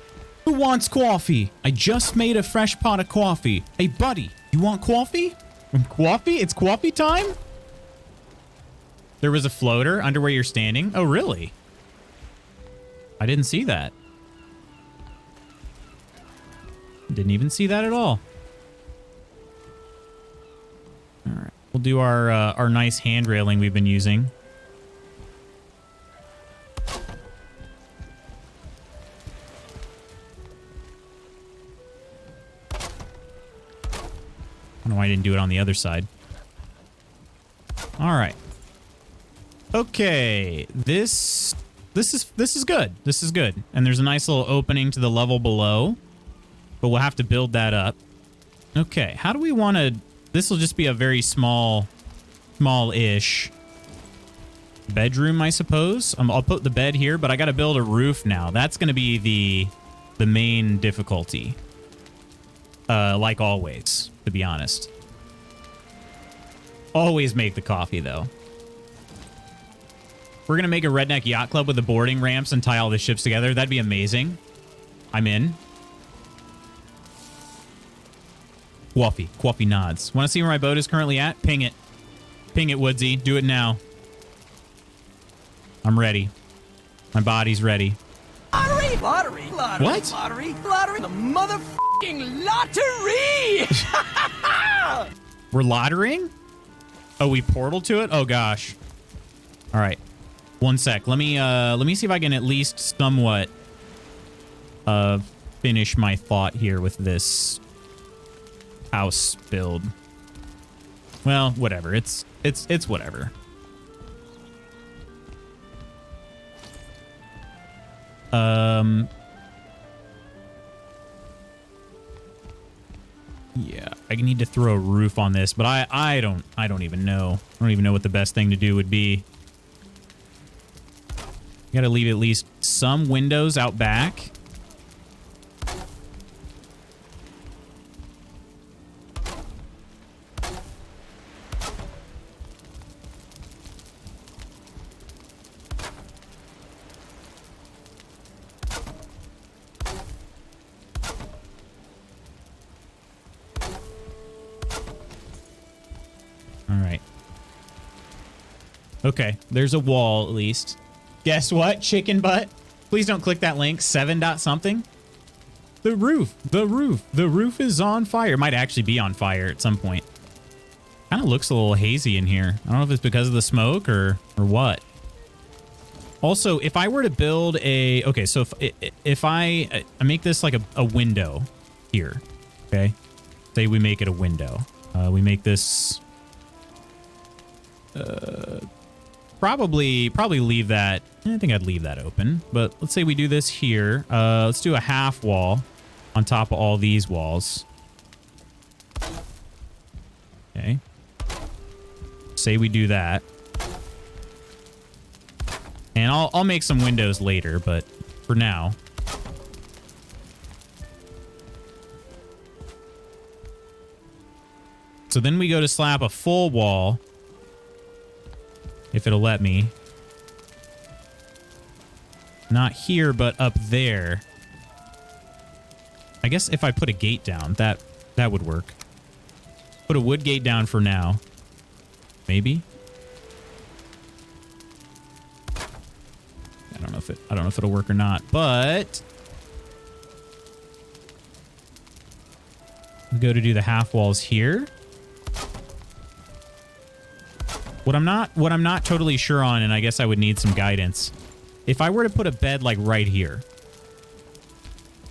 Who wants coffee? I just made a fresh pot of coffee. Hey, buddy, you want coffee? Coffee? It's coffee time? There was a floater under where you're standing? Oh, really? I didn't see that. Didn't even see that at all. All right. We'll do our nice hand railing we've been using. I don't know why I didn't do it on the other side. All right. Okay, this is good. This is good. And there's a nice little opening to the level below, but we'll have to build that up. Okay, how do we want to... This will just be a very small-ish bedroom, I suppose. I'll put the bed here, but I got to build a roof now. That's going to be the main difficulty. Like always, to be honest. Always make the coffee, though. We're going to make a redneck yacht club with the boarding ramps and tie all the ships together. That'd be amazing. I'm in. Coffee nods. Want to see where my boat is currently at? Ping it. Ping it, Woodsy. Do it now. I'm ready. My body's ready. Lottery! Lottery! Lottery! What? Lottery! Lottery! The motherfucking lottery! We're lottering? Oh, we portal to it? Oh, gosh. All right. One sec. Let me see if I can at least somewhat finish my thought here with this house build. Well, whatever. It's whatever. Yeah, I need to throw a roof on this, but I don't even know. I don't even know what the best thing to do would be. Got to leave at least some windows out back. All right. Okay, there's a wall at least. Guess what? Chicken butt. Please don't click that link. 7 dot something. The roof is on fire. Might actually be on fire at some point. Kind of looks a little hazy in here. I don't know if it's because of the smoke or what. Also, if I were to build a... Okay, so if I make this like a window here, okay? Say we make it a window. We make this... Probably leave that... I think I'd leave that open. But let's say we do this here. Let's do a half wall on top of all these walls. Okay. Say we do that. And I'll make some windows later, but for now. So then we go to slap a full wall. If it'll let me. Not here, but up there. I guess if I put a gate down, that would work. Put a wood gate down for now. Maybe. I don't know if it'll work or not, but we go to do the half walls here. What I'm not totally sure on, and I guess I would need some guidance. If I were to put a bed like right here,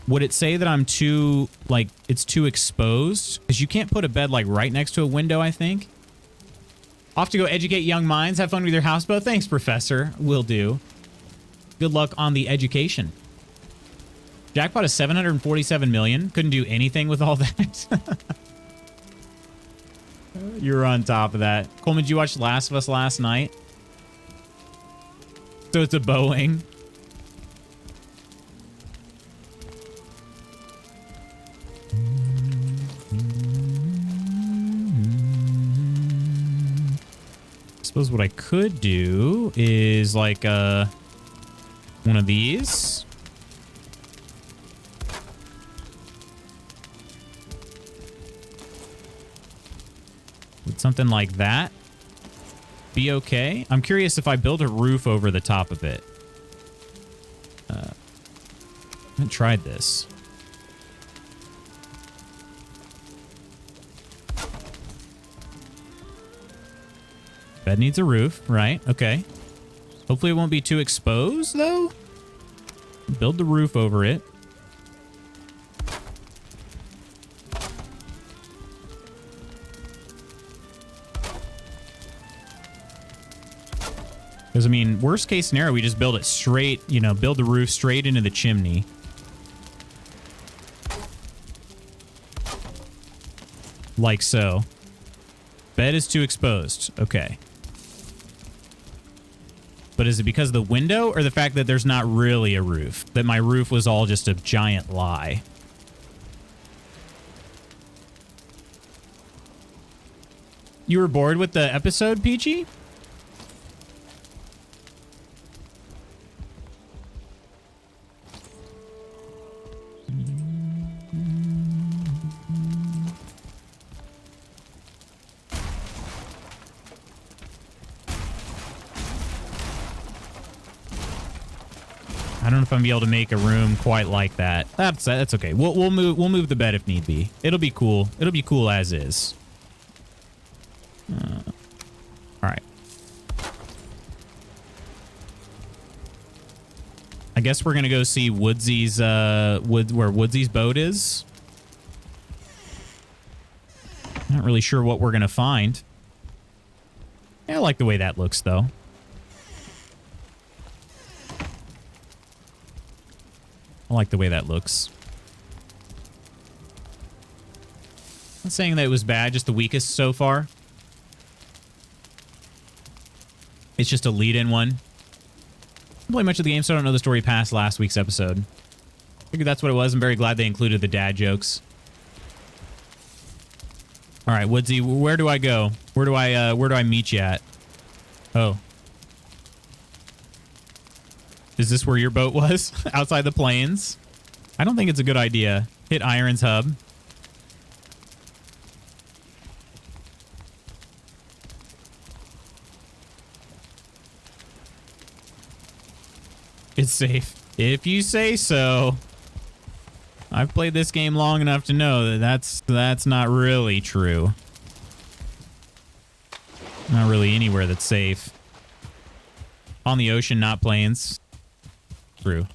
would it say that I'm too, like, it's too exposed? Because you can't put a bed like right next to a window, I think. Off to go educate young minds. Have fun with your houseboat. Thanks, Professor. Will do. Good luck on the education. Jackpot is 747 million. Couldn't do anything with all that. You're on top of that. Coleman, did you watch Last of Us last night? So it's a Boeing. I suppose what I could do is like one of these. Would something like that be okay? I'm curious if I build a roof over the top of it. I haven't tried this. Bed needs a roof, right? Okay. Hopefully it won't be too exposed, though. Build the roof over it. Because, I mean, worst case scenario, we just build it straight, you know, build the roof straight into the chimney. Like so. Bed is too exposed. Okay. But is it because of the window or the fact that there's not really a roof? That my roof was all just a giant lie? You were bored with the episode, Peachy? I don't know if I'm gonna be able to make a room quite like that. That's okay. We'll move the bed if need be. It'll be cool. It'll be cool as is. All right. I guess we're gonna go see Woodsy's where Woodsy's boat is. Not really sure what we're gonna find. Yeah, I like the way that looks though. I like the way that looks. Not saying that it was bad, just the weakest so far. It's just a lead-in one. I don't play much of the game, so I don't know the story past last week's episode. Figured that's what it was. I'm very glad they included the dad jokes. All right, Woodsy, where do I go? Where do I meet you at? Oh. Is this where your boat was? Outside the plains? I don't think it's a good idea. Hit Iron's hub. It's safe. If you say so. I've played this game long enough to know that that's not really true. Not really anywhere that's safe. On the ocean, not plains. True.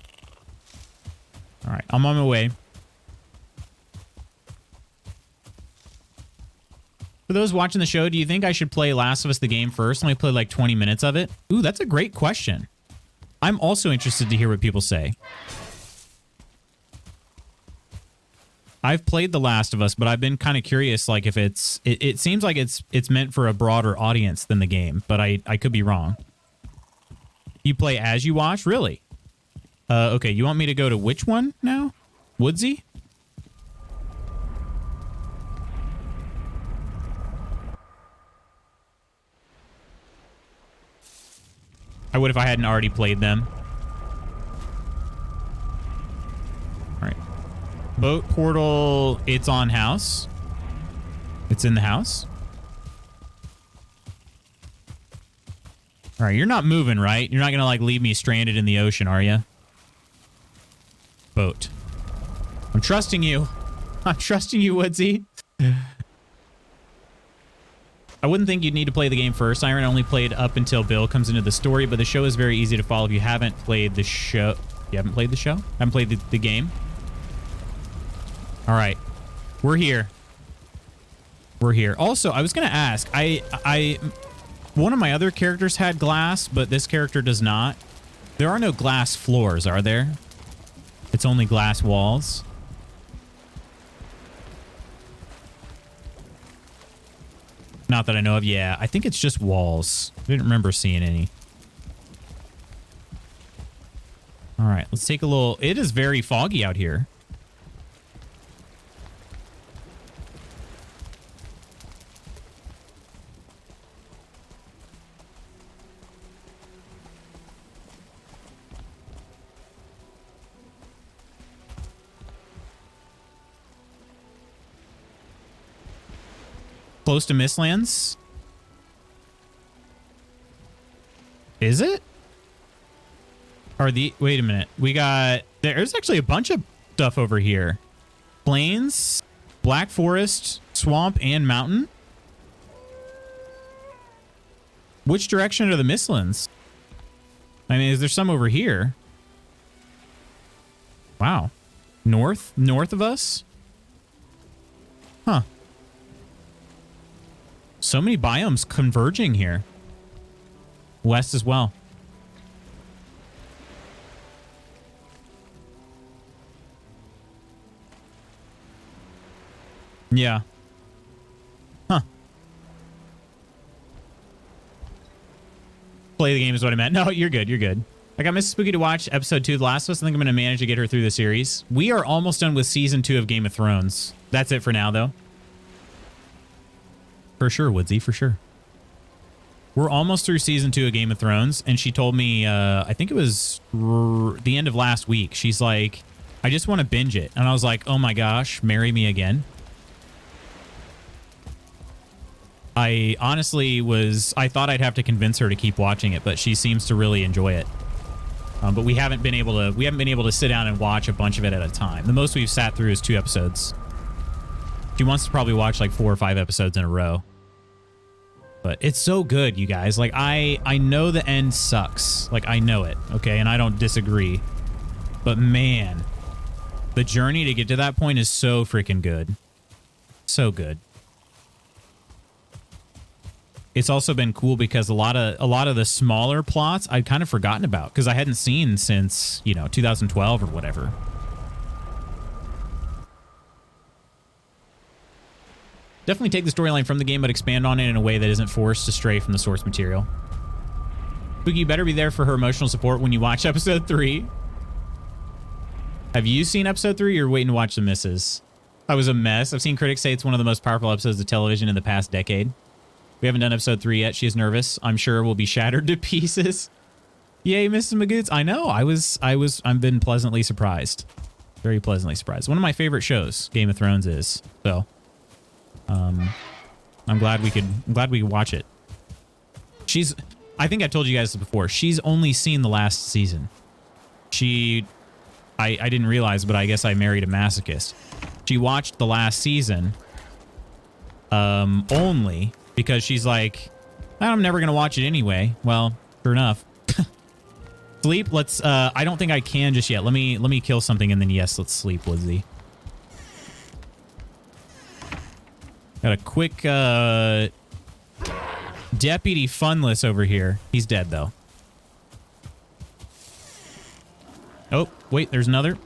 All right, I'm on my way. For those watching the show, do you think I should play Last of Us the game first? Let me play like 20 minutes of it. Ooh, that's a great question. I'm also interested to hear what people say. I've played The Last of Us, but I've been kind of curious, like if it seems like it's meant for a broader audience than the game, but I could be wrong. You play as you watch? Really? Okay, you want me to go to which one now? Woodsy? I would if I hadn't already played them. All right. Boat portal, it's on house. It's in the house. All right, you're not moving, right? You're not going to, like, leave me stranded in the ocean, are you? Boat. I'm trusting you. I'm trusting you, Woodsy. I wouldn't think you'd need to play the game first. Iron only played up until Bill comes into the story, but the show is very easy to follow if you haven't played the show. You haven't played the show? Haven't played the game? All right. We're here. We're here. Also, I was going to ask, one of my other characters had glass, but this character does not. There are no glass floors, are there? It's only glass walls. Not that I know of. Yeah, I think it's just walls. I didn't remember seeing any. All right, let's take a little... It is very foggy out here. Close to Mistlands? Is it? Or wait a minute. We got... There's actually a bunch of stuff over here. Plains, Black Forest, Swamp, and Mountain. Which direction are the Mistlands? I mean, is there some over here? Wow. North of us? Huh. So many biomes converging here. West as well. Yeah. Huh. Play the game is what I meant. No, you're good. You're good. I got Mrs. Spooky to watch episode 2 of The Last of Us. I think I'm going to manage to get her through the series. We are almost done with season 2 of Game of Thrones. That's it for now, though. For sure, Woodsy, for sure. We're almost through season 2 of Game of Thrones, and she told me, I think it was the end of last week. She's like, I just want to binge it. And I was like, oh my gosh, marry me again. I honestly I thought I'd have to convince her to keep watching it, but she seems to really enjoy it. But we haven't been able to sit down and watch a bunch of it at a time. The most we've sat through is 2 episodes. She wants to probably watch like 4 or 5 episodes in a row. But it's so good, you guys. Like, I know the end sucks. Like, I know it, okay? And I don't disagree. But man, the journey to get to that point is so freaking good. So good. It's also been cool because a lot of the smaller plots I'd kind of forgotten about because I hadn't seen since, 2012 or whatever. Definitely take the storyline from the game, but expand on it in a way that isn't forced to stray from the source material. Spooky, you better be there for her emotional support when you watch episode 3. Have you seen episode 3 or you're waiting to watch the misses? I was a mess. I've seen critics say it's one of the most powerful episodes of television in the past decade. We haven't done episode 3 yet. She's nervous. I'm sure we'll be shattered to pieces. Yay, Mrs. Magoots. I know. I've been pleasantly surprised. Very pleasantly surprised. One of my favorite shows, Game of Thrones is. So, I'm glad we could watch it. I think I told you guys this before. She's only seen the last season. I didn't realize, but I guess I married a masochist. She watched the last season, only because she's like, I'm never going to watch it anyway. Well, sure enough. Sleep. Let's, I don't think I can just yet. Let me kill something and then yes, let's sleep, Lizzie. Got a quick Deputy Funless over here. He's dead, though. Oh, wait, there's another.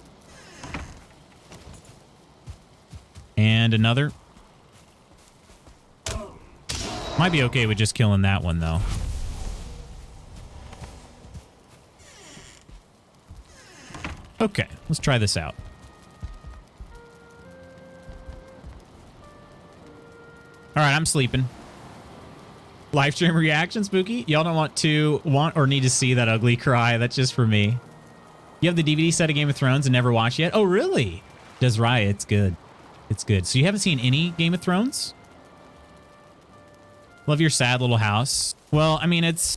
And another. Might be okay with just killing that one, though. Okay, let's try this out. All right, I'm sleeping. Live stream reaction, Spooky? Y'all don't want or need to see that ugly cry. That's just for me. You have the DVD set of Game of Thrones and never watched yet? Oh, really? Does Raya, it's good. It's good. So you haven't seen any Game of Thrones? Love your sad little house. Well, I mean, is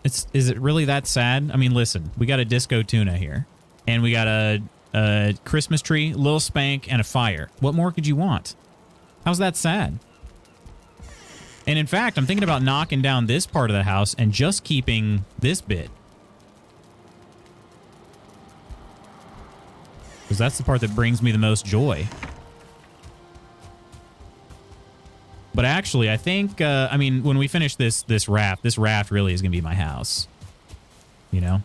it really that sad? I mean, listen, we got a disco tuna here. And we got a Christmas tree, Lil Spank, and a fire. What more could you want? How's that sad? And in fact, I'm thinking about knocking down this part of the house and just keeping this bit. Because that's the part that brings me the most joy. But actually, I think, I mean, when we finish this raft really is going to be my house. You know?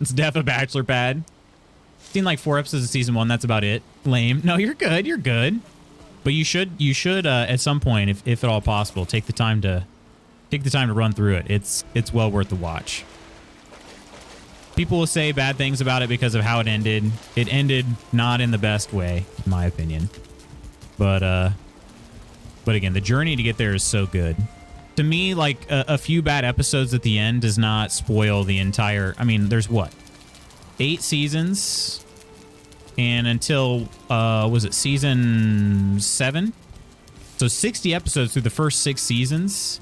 It's def a bachelor pad. Seen like 4 episodes of season 1. That's about it. Lame. No, you're good. You're good. But you should at some point, if at all possible, take the time to run through it. It's well worth the watch. People will say bad things about it because of how it ended. It ended not in the best way, in my opinion. But again, the journey to get there is so good. To me, like a few bad episodes at the end does not spoil the entire. I mean, there's what, 8 seasons, and until was it season 7? So 60 episodes through the first 6 seasons.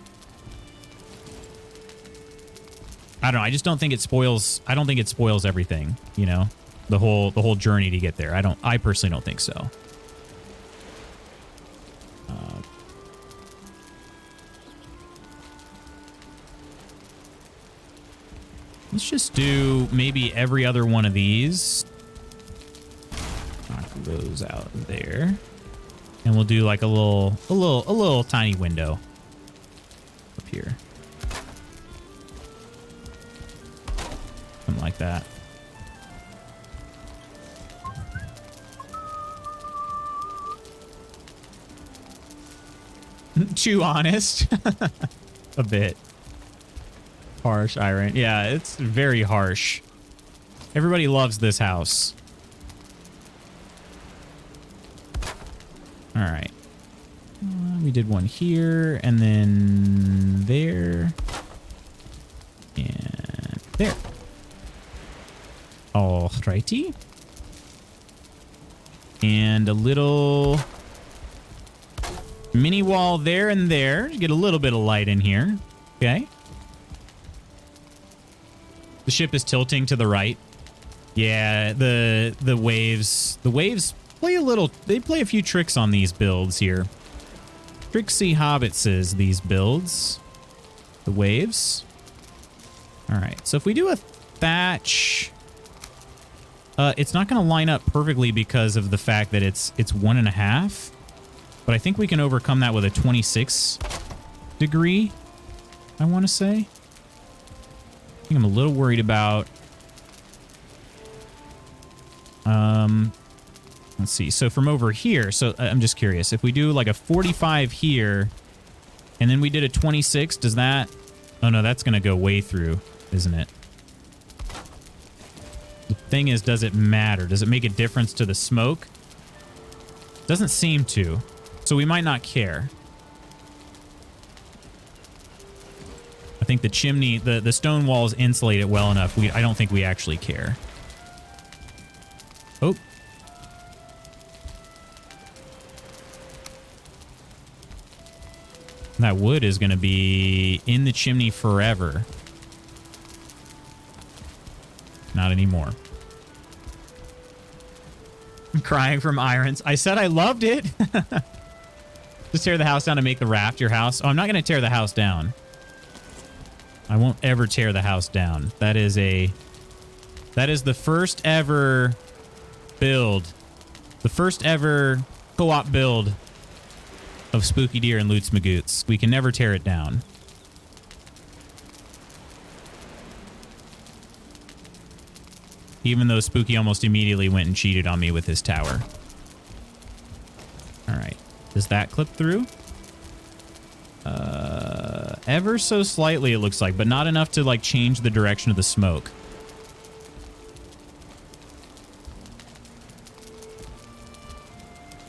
I don't know. I just don't think it spoils. I don't think it spoils everything. You know, the whole journey to get there. I personally don't think so. Let's just do maybe every other one of these. Knock those out there. And we'll do like a little tiny window up here. Something like that. Too honest. A bit. Harsh, Iron. Yeah, it's very harsh. Everybody loves this house. All right. We did one here, and then there. And there. Alrighty. And a little mini wall there and there to get a little bit of light in here. Okay. The ship is tilting to the right. Yeah, the waves play a little. They play a few tricks on these builds here. Tricksy hobbitses, these builds. The waves. All right, so if we do a thatch, it's not going to line up perfectly because of the fact that it's 1.5. But I think we can overcome that with a 26 degree, I want to say. I think I'm a little worried about... let's see. So from over here, so I'm just curious. If we do like a 45 here, and then we did a 26, does that... Oh, no, that's going to go way through, isn't it? The thing is, does it matter? Does it make a difference to the smoke? Doesn't seem to. So we might not care. I think the chimney, the stone walls insulate it well enough. I don't think we actually care. Oh. That wood is going to be in the chimney forever. Not anymore. I'm crying from irons. I said I loved it. Just tear the house down to make the raft your house. Oh, I'm not going to tear the house down. I won't ever tear the house down. That is the first ever build. The first ever co-op build of Spooky Deer and Loots Magoots. We can never tear it down. even though Spooky almost immediately went and cheated on me with his tower. All right. Does that clip through? Ever so slightly, it looks like, but not enough to, like, change the direction of the smoke.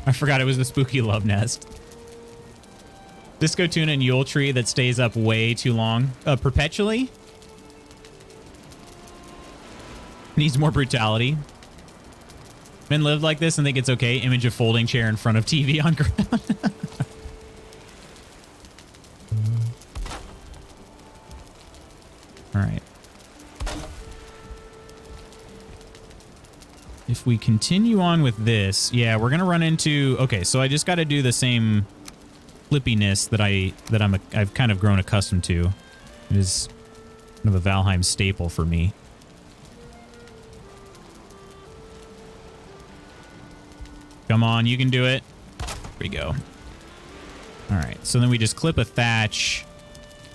I forgot it was the Spooky Love Nest. Disco Tuna and Yule Tree that stays up way too long. Perpetually? Needs more brutality. Men live like this and think it's okay. Image of folding chair in front of TV on ground. All right. If we continue on with this, yeah, we're gonna run into. Okay, so I just got to do the same flippiness that I've kind of grown accustomed to. It is kind of a Valheim staple for me. Come on, you can do it. Here we go. All right, so then we just clip a thatch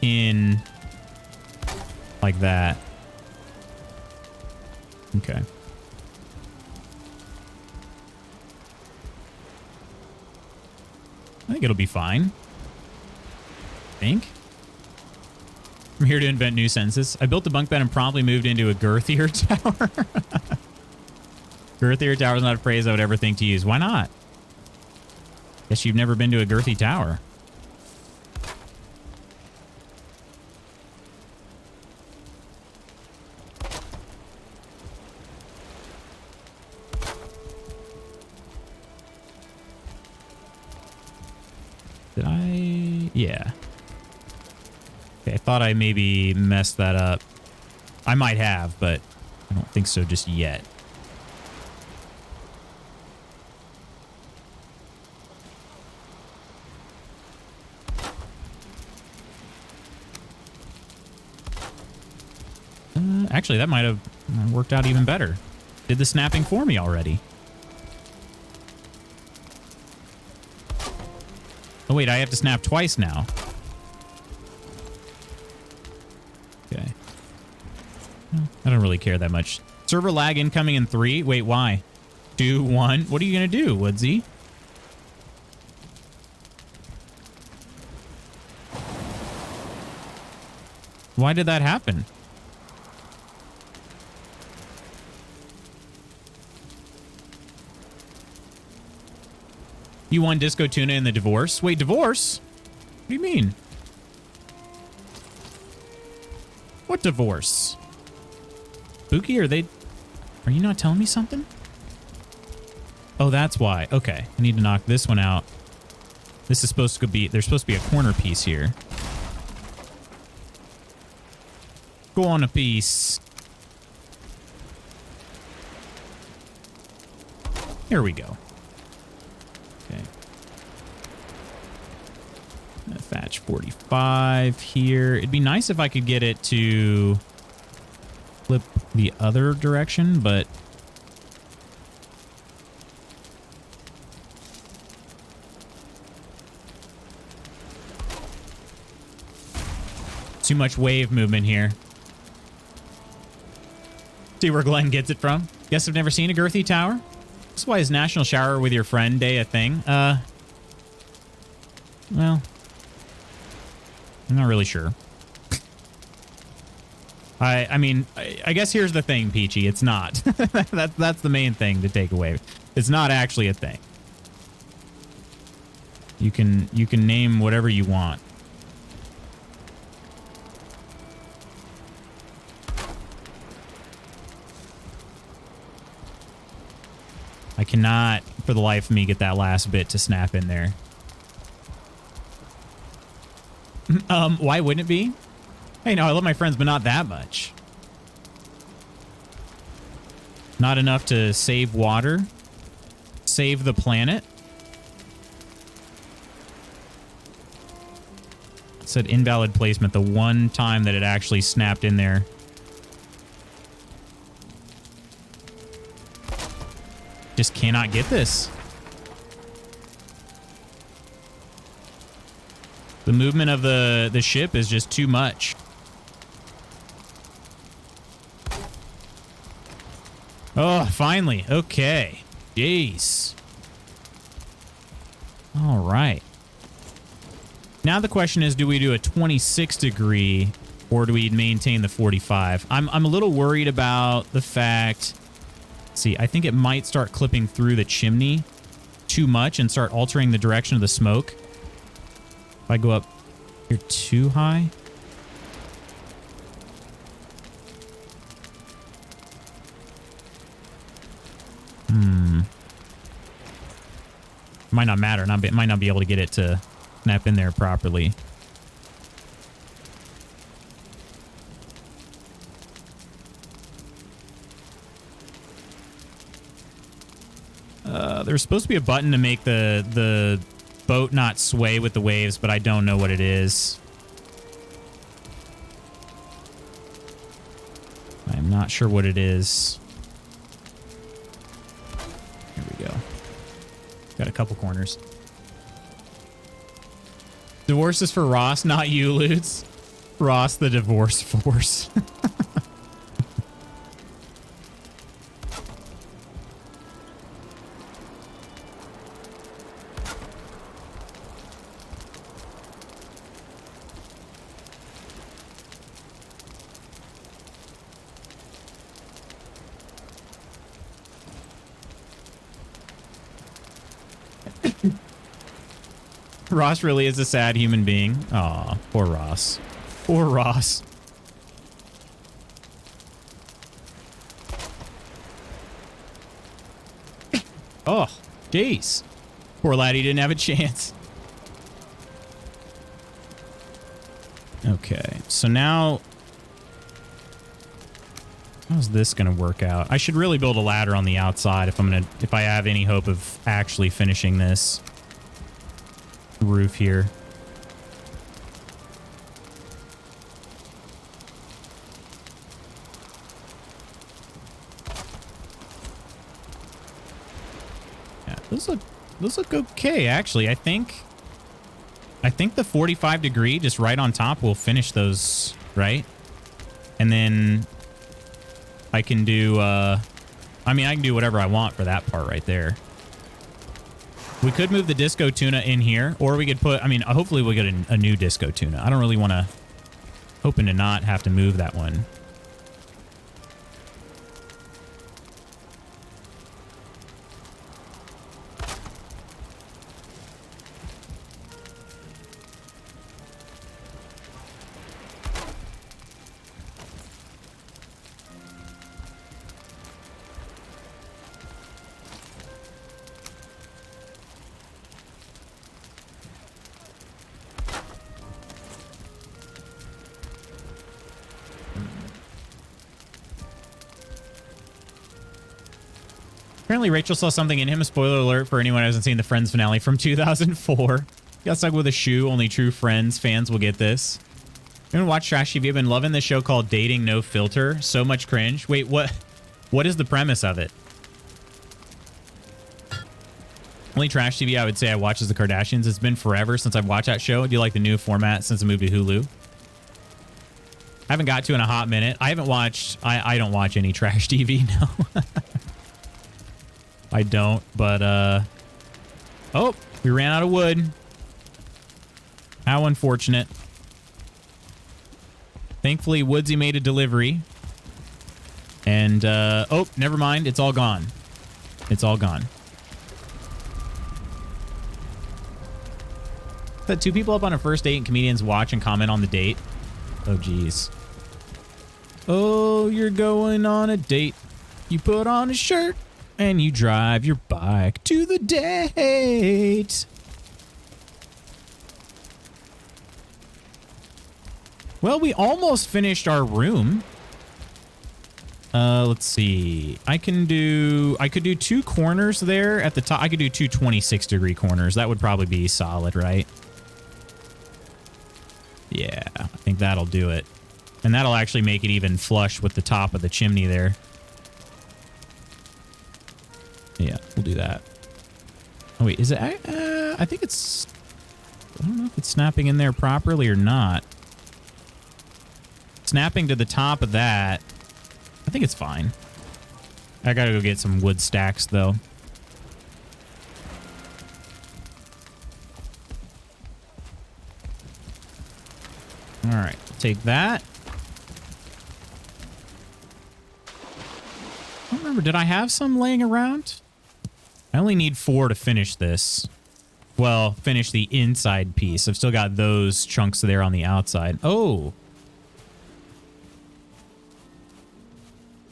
in like that. Okay. I think it'll be fine. I think. I'm here to invent new sentences. I built a bunk bed and promptly moved into a girthier tower. Girthier tower is not a phrase I would ever think to use. Why not? Guess you've never been to a girthy tower. Did I? Yeah. Okay, I thought I maybe messed that up. I might have, but I don't think so just yet. Actually, that might have worked out even better. Did the snapping for me already. Oh, wait, I have to snap twice now. Okay. I don't really care that much. Server lag incoming in 3. Wait, why? 2, 1. What are you going to do, Woodsy? Why did that happen? You won Disco Tuna in the divorce? Wait, divorce? What do you mean? What divorce? Spooky, are you not telling me something? Oh, that's why. Okay, I need to knock this one out. This is supposed to be, there's supposed to be a corner piece here. Go on a piece. Here we go. Okay. Thatch 45 here. It'd be nice if I could get it to flip the other direction, but too much wave movement here. See where Glenn gets it from? Guess I've never seen a girthy tower. That's why is National Shower with Your Friend Day a thing? Well, I'm not really sure. I mean, I guess here's the thing, Peachy. It's not. That's the main thing to take away. It's not actually a thing. You can name whatever you want. I cannot, for the life of me, get that last bit to snap in there. Why wouldn't it be? Hey, no, I love my friends, but not that much. Not enough to save water? Save the planet? It said invalid placement the one time that it actually snapped in there. Just cannot get this. The movement of the ship is just too much. Oh, finally. Okay. Jeez. All right. Now the question is, do we do a 26 degree or do we maintain the 45? I'm a little worried about the fact... See, I think it might start clipping through the chimney too much and start altering the direction of the smoke. If I go up here too high... Might not matter. Might not be able to get it to snap in there properly. There's supposed to be a button to make the boat not sway with the waves, but I don't know what it is. I'm not sure what it is. Here we go. Got a couple corners. Divorce is for Ross, not you, Lutz. Ross, the divorce force. Ross really is a sad human being. Aw, poor Ross. Poor Ross. Oh, jeez. Poor laddie didn't have a chance. Okay, so now... How's this gonna work out? I should really build a ladder on the outside if I have any hope of actually finishing this roof here. Yeah, those look okay actually. I think the 45 degree just right on top will finish those, right? And then I can do I can do whatever I want for that part right there. We could move the disco tuna in here, or we could put, hopefully we'll get a new disco tuna. I don't really want to, hoping to not have to move that one. Apparently Rachel saw something in him. A spoiler alert for anyone who hasn't seen the Friends finale from 2004. Got stuck with a shoe. Only true Friends fans will get this. Anyone watch Trash TV? I've been loving this show called Dating No Filter. So much cringe. Wait, what? What is the premise of it? Only Trash TV I would say I watch is the Kardashians. It's been forever since I've watched that show. Do you like the new format since I moved to Hulu? I haven't got to in a hot minute. I haven't watched... I don't watch any Trash TV, no. I don't, but, oh, we ran out of wood. How unfortunate. Thankfully, Woodsy made a delivery. And, oh, never mind. It's all gone. It's all gone. That two people up on a first date and comedians watch and comment on the date. Oh, geez. Oh, you're going on a date. You put on a shirt. And you drive your bike to the date. Well, we almost finished our room. Let's see. I could do 2 corners there at the top. I could do 2 26-degree corners. That would probably be solid, right? Yeah, I think that'll do it. And that'll actually make it even flush with the top of the chimney there. Yeah, we'll do that. Oh, wait, is it? I think it's... I don't know if it's snapping in there properly or not. Snapping to the top of that. I think it's fine. I gotta go get some wood stacks, though. All right, take that. I don't remember, did I have some laying around? I only need 4 to finish this. Well, finish the inside piece. I've still got those chunks there on the outside. Oh.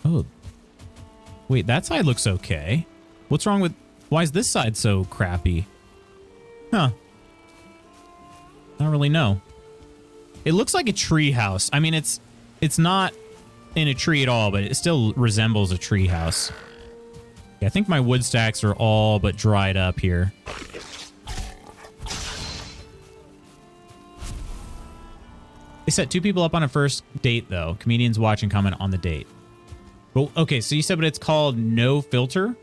Oh. Wait, that side looks okay. What's wrong with... Why is this side so crappy? Huh. I don't really know. It looks like a tree house. I mean, it's not in a tree at all, but it still resembles a tree house. Yeah, I think my wood stacks are all but dried up here. They set 2 people up on a first date, though. Comedians watch and comment on the date. Well, okay, so you said, but it's called no filter?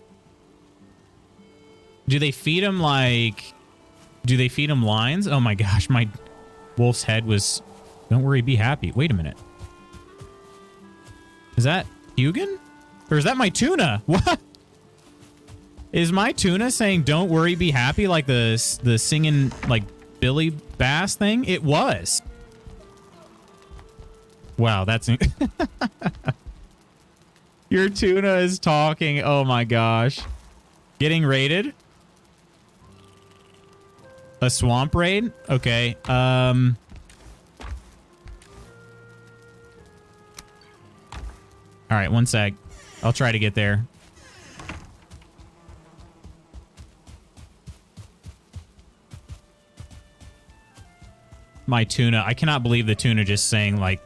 Do they feed them like... Do they feed them lines? Oh my gosh, my wolf's head was... Don't worry, be happy. Wait a minute. Is that Hugin? Or is that my tuna? What? Is my tuna saying don't worry, be happy like the singing like Billy Bass thing? It was. Wow, that's... Your tuna is talking. Oh my gosh. Getting raided? A swamp raid? Okay. All right, one sec. I'll try to get there. My tuna. I cannot believe the tuna just saying like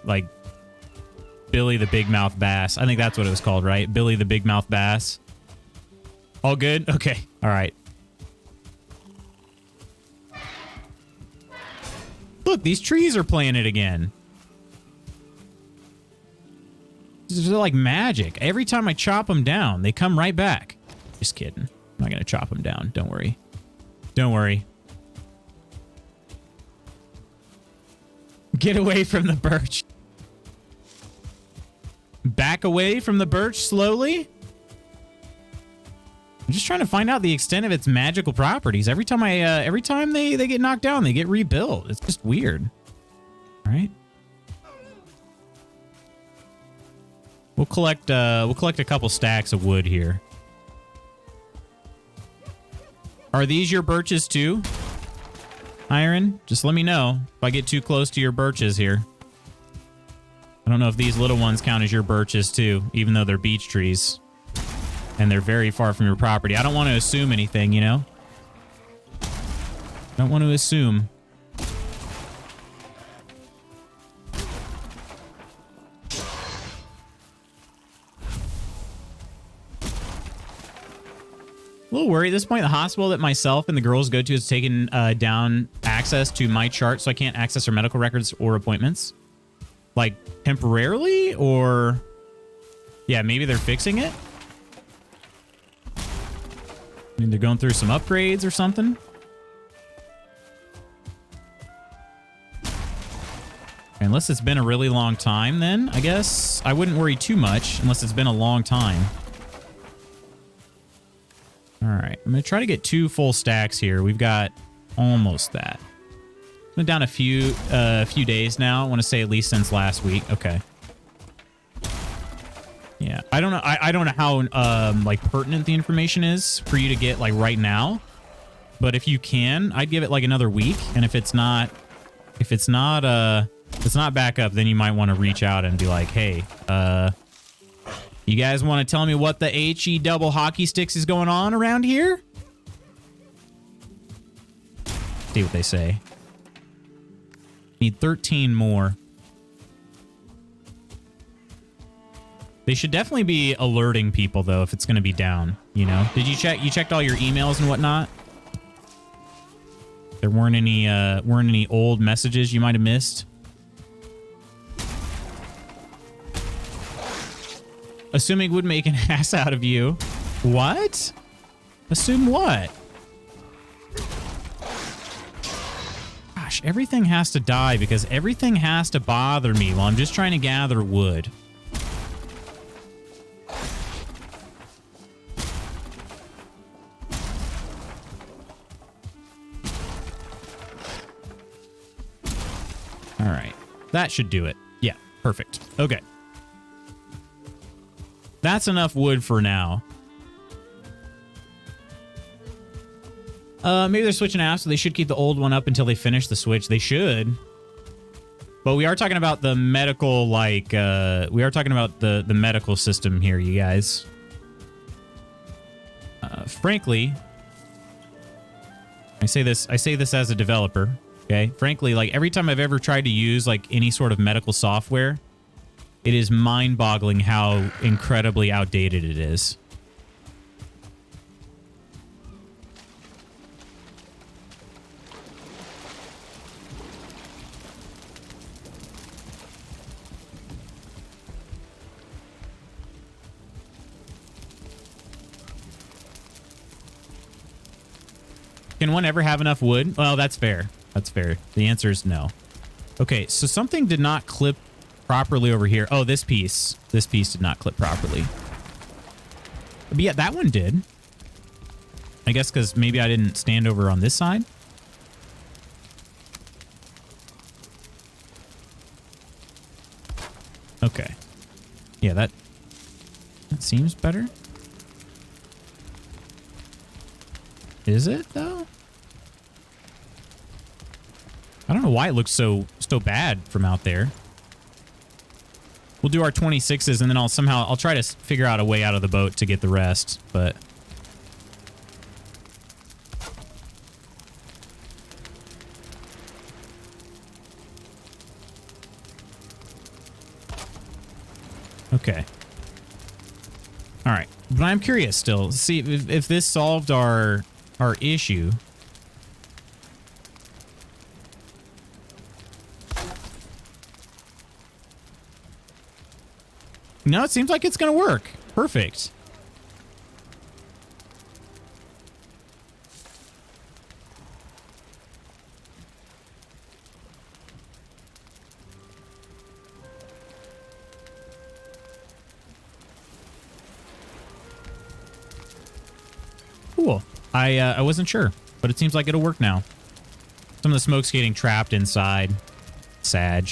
Billy the Big Mouth Bass. I think that's what it was called, right? Billy the Big Mouth Bass. All good? Okay. All right. Look, these trees are playing it again. They're like magic. Every time I chop them down, they come right back. Just kidding. I'm not going to chop them down. Don't worry. Don't worry. Get away from the birch. Back away from the birch slowly. I'm just trying to find out the extent of its magical properties. Every time they get knocked down, they get rebuilt. It's just weird. All right. We'll collect a couple stacks of wood here. Are these your birches too, Iron? Just let me know if I get too close to your birches here. I don't know if these little ones count as your birches too, even though they're beech trees. And they're very far from your property. I don't want to assume anything, you know? Don't want to assume. A little worried at this point. The hospital that myself and the girls go to has taken down access to my chart, so I can't access our medical records or appointments. Like, temporarily? Or... Yeah, maybe they're fixing it? I mean, they're going through some upgrades or something. Unless it's been a really long time, then, I guess I wouldn't worry too much unless it's been a long time. All right, I'm going to try to get 2 full stacks here. We've got almost that. Been down a few days now. I want to say at least since last week. Okay. Yeah, I don't know. I don't know how like pertinent the information is for you to get like right now. But if you can, I'd give it like another week. And if it's not back up, then you might want to reach out and be like, hey, you guys want to tell me what the HE double hockey sticks is going on around here? See what they say. Need 13 more. They should definitely be alerting people, though, if it's going to be down, you know? Did you check? You checked all your emails and whatnot? There weren't any old messages you might have missed? Assuming would make an ass out of you. What? Assume what? Gosh, everything has to die because everything has to bother me while I'm just trying to gather wood. right. That should do it. Yeah, perfect. Okay. That's enough wood for now. Maybe they're switching apps, so they should keep the old one up until they finish the switch. They should. But we are talking about the medical, like, we are talking about the medical system here, you guys. Frankly, I say this as a developer, okay? Frankly, like, every time I've ever tried to use, like, any sort of medical software, it is mind-boggling how incredibly outdated it is. Can one ever have enough wood? Well, that's fair. That's fair. The answer is no. Okay, so something did not clip properly over here. Oh, this piece. This piece did not clip properly. But yeah, that one did. I guess because maybe I didn't stand over on this side. Okay. Yeah, that seems better. Is it, though? I don't know why it looks so bad from out there. We'll do our 26s, and then I'll try to figure out a way out of the boat to get the rest, but... Okay. All right. But I'm curious still. See if this solved our issue. No, it seems like it's going to work. Perfect. Cool. I wasn't sure, but it seems like it'll work now. Some of the smoke's getting trapped inside. Sag.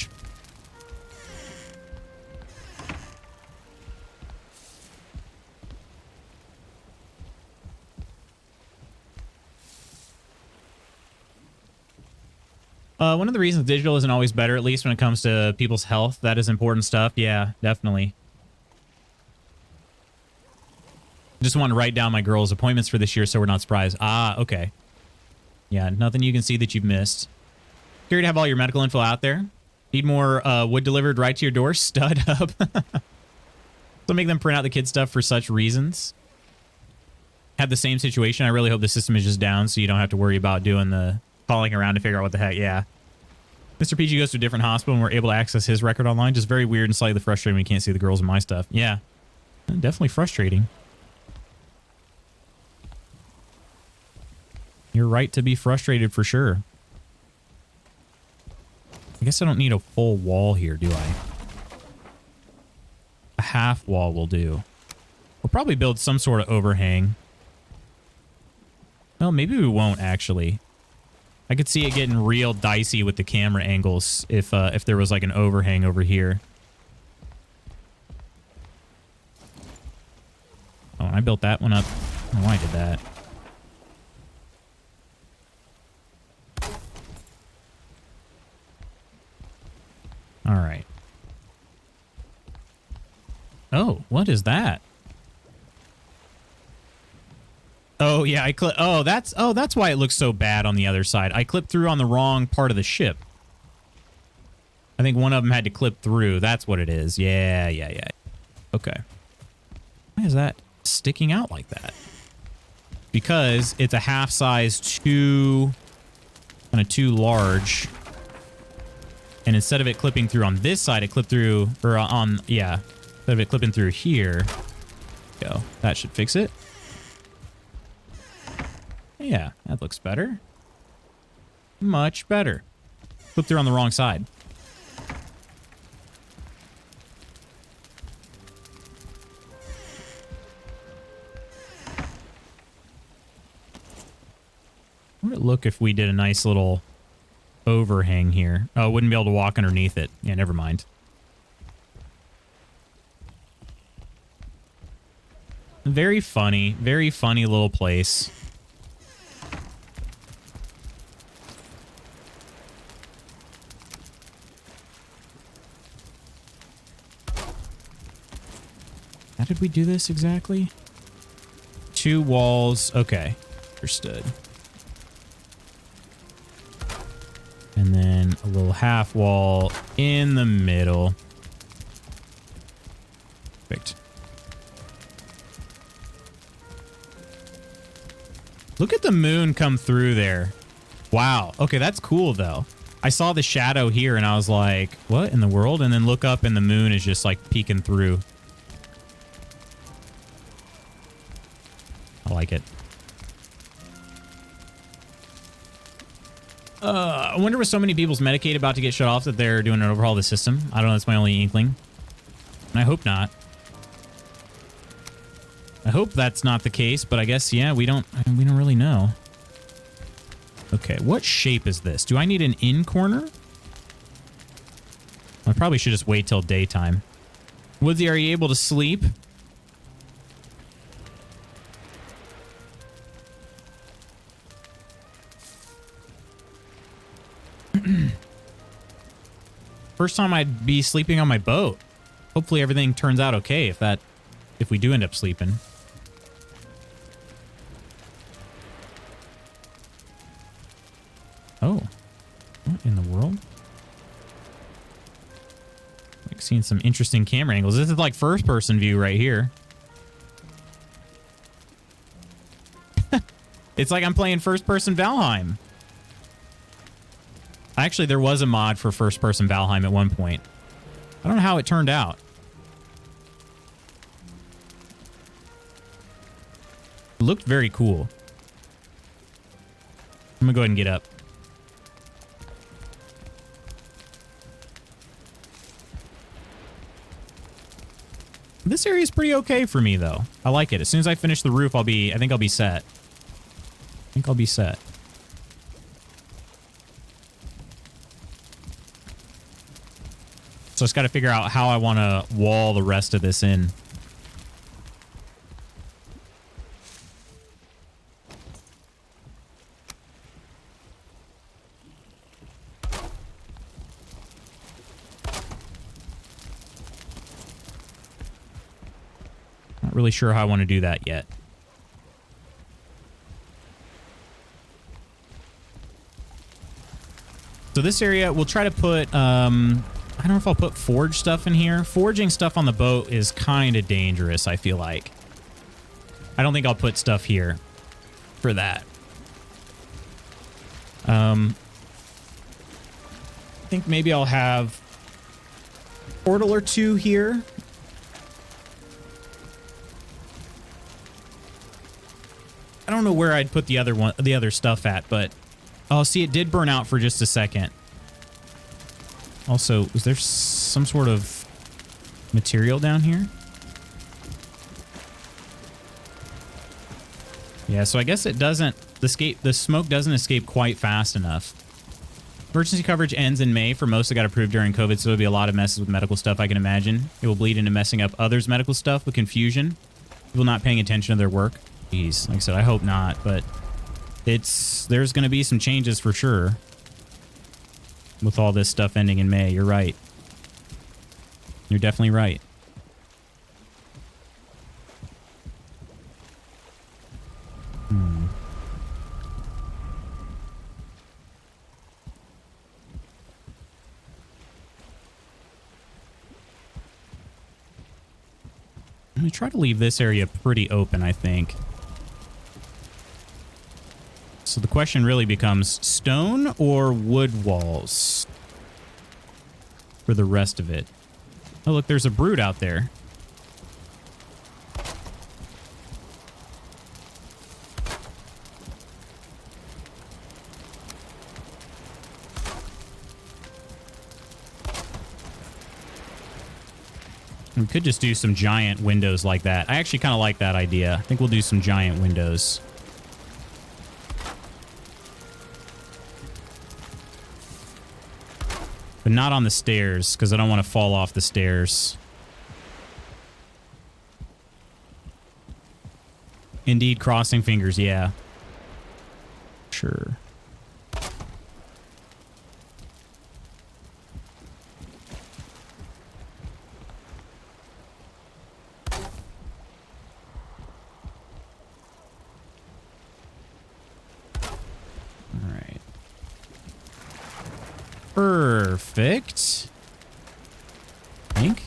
One of the reasons digital isn't always better, at least when it comes to people's health, that is important stuff. Yeah, definitely. Just want to write down my girls' appointments for this year so we're not surprised. Ah, okay. Yeah, nothing you can see that you've missed. Here to have all your medical info out there. Need more wood delivered right to your door? Stud up. So make them print out the kid stuff for such reasons. Had the same situation. I really hope the system is just down so you don't have to worry about doing the calling around to figure out what the heck. Yeah. Mr. PG goes to a different hospital and we're able to access his record online. Just very weird and slightly frustrating when you can't see the girls in my stuff. Yeah. Definitely frustrating. You're right to be frustrated for sure. I guess I don't need a full wall here, do I? A half wall will do. We'll probably build some sort of overhang. Well, maybe we won't actually. I could see it getting real dicey with the camera angles if there was like an overhang over here. Oh, and I built that one up. I don't know why I did that. All right. Oh, what is that? Oh yeah, that's why it looks so bad on the other side. I clipped through on the wrong part of the ship. I think one of them had to clip through. That's what it is. Yeah. Okay. Why is that sticking out like that? Because it's a half size too large. And instead of it clipping through on this side, it clipped through, or on, yeah. Instead of it clipping through here, go. That should fix it. Yeah, that looks better. Much better. Clipped through on the wrong side. How would it look if we did a nice little overhang here. Oh, wouldn't be able to walk underneath it. Yeah, never mind. Very funny little place. How did we do this exactly? 2 walls. Okay. Understood. And then a little half wall in the middle. Perfect. Look at the moon come through there. Wow. Okay, that's cool, though. I saw the shadow here, and I was like, what in the world? And then look up, and the moon is just, like, peeking through. I like it. I wonder with so many people's Medicaid about to get shut off that they're doing an overhaul of the system. I don't know. That's my only inkling. And I hope not. I hope that's not the case, but I guess, yeah, we don't really know. Okay, what shape is this? Do I need an in corner? I probably should just wait till daytime. Woodsy, are you able to sleep? First time I'd be sleeping on my boat. Hopefully everything turns out okay if we do end up sleeping. Oh. What in the world? Like seeing some interesting camera angles. This is like first person view right here. It's like I'm playing first person Valheim. Actually, there was a mod for first-person Valheim at one point. I don't know how it turned out. It looked very cool. I'm gonna go ahead and get up. This area is pretty okay for me, though. I like it. As soon as I finish the roof, I think I'll be set. I think I'll be set. So I just got to figure out how I want to wall the rest of this in. Not really sure how I want to do that yet. So this area, we'll try to put... I don't know if I'll put forge stuff in here. Forging stuff on the boat is kind of dangerous, I feel like. I don't think I'll put stuff here for that. I think maybe I'll have a portal or 2 here. I don't know where I'd put the other stuff at, but oh, see, it did burn out for just a second. Also, is there some sort of material down here? Yeah, so I guess it doesn't... The smoke doesn't escape quite fast enough. Emergency coverage ends in May for most that got approved during COVID, so there'll be a lot of messes with medical stuff, I can imagine. It will bleed into messing up others' medical stuff with confusion. People not paying attention to their work. Jeez, like I said, I hope not, but there's going to be some changes for sure. With all this stuff ending in May, you're right. You're definitely right. I'm going to try to leave this area pretty open, I think. So the question really becomes stone or wood walls for the rest of it. Oh, look, there's a brood out there. We could just do some giant windows like that. I actually kind of like that idea. I think we'll do some giant windows. But not on the stairs, because I don't want to fall off the stairs. Indeed, crossing fingers, yeah. Sure. Alright. Perfect. I think.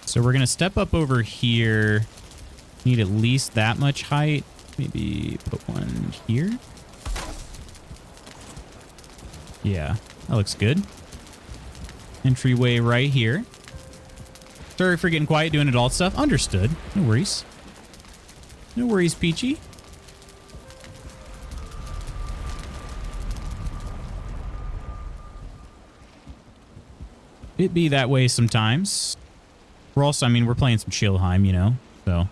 So we're going to step up over here. Need at least that much height. Maybe put one here. Yeah, that looks good. Entryway right here. Sorry for getting quiet doing adult stuff. Understood. No worries. No worries, Peachy. It be that way sometimes. We're also, I mean, we're playing some Valheim, you know, so.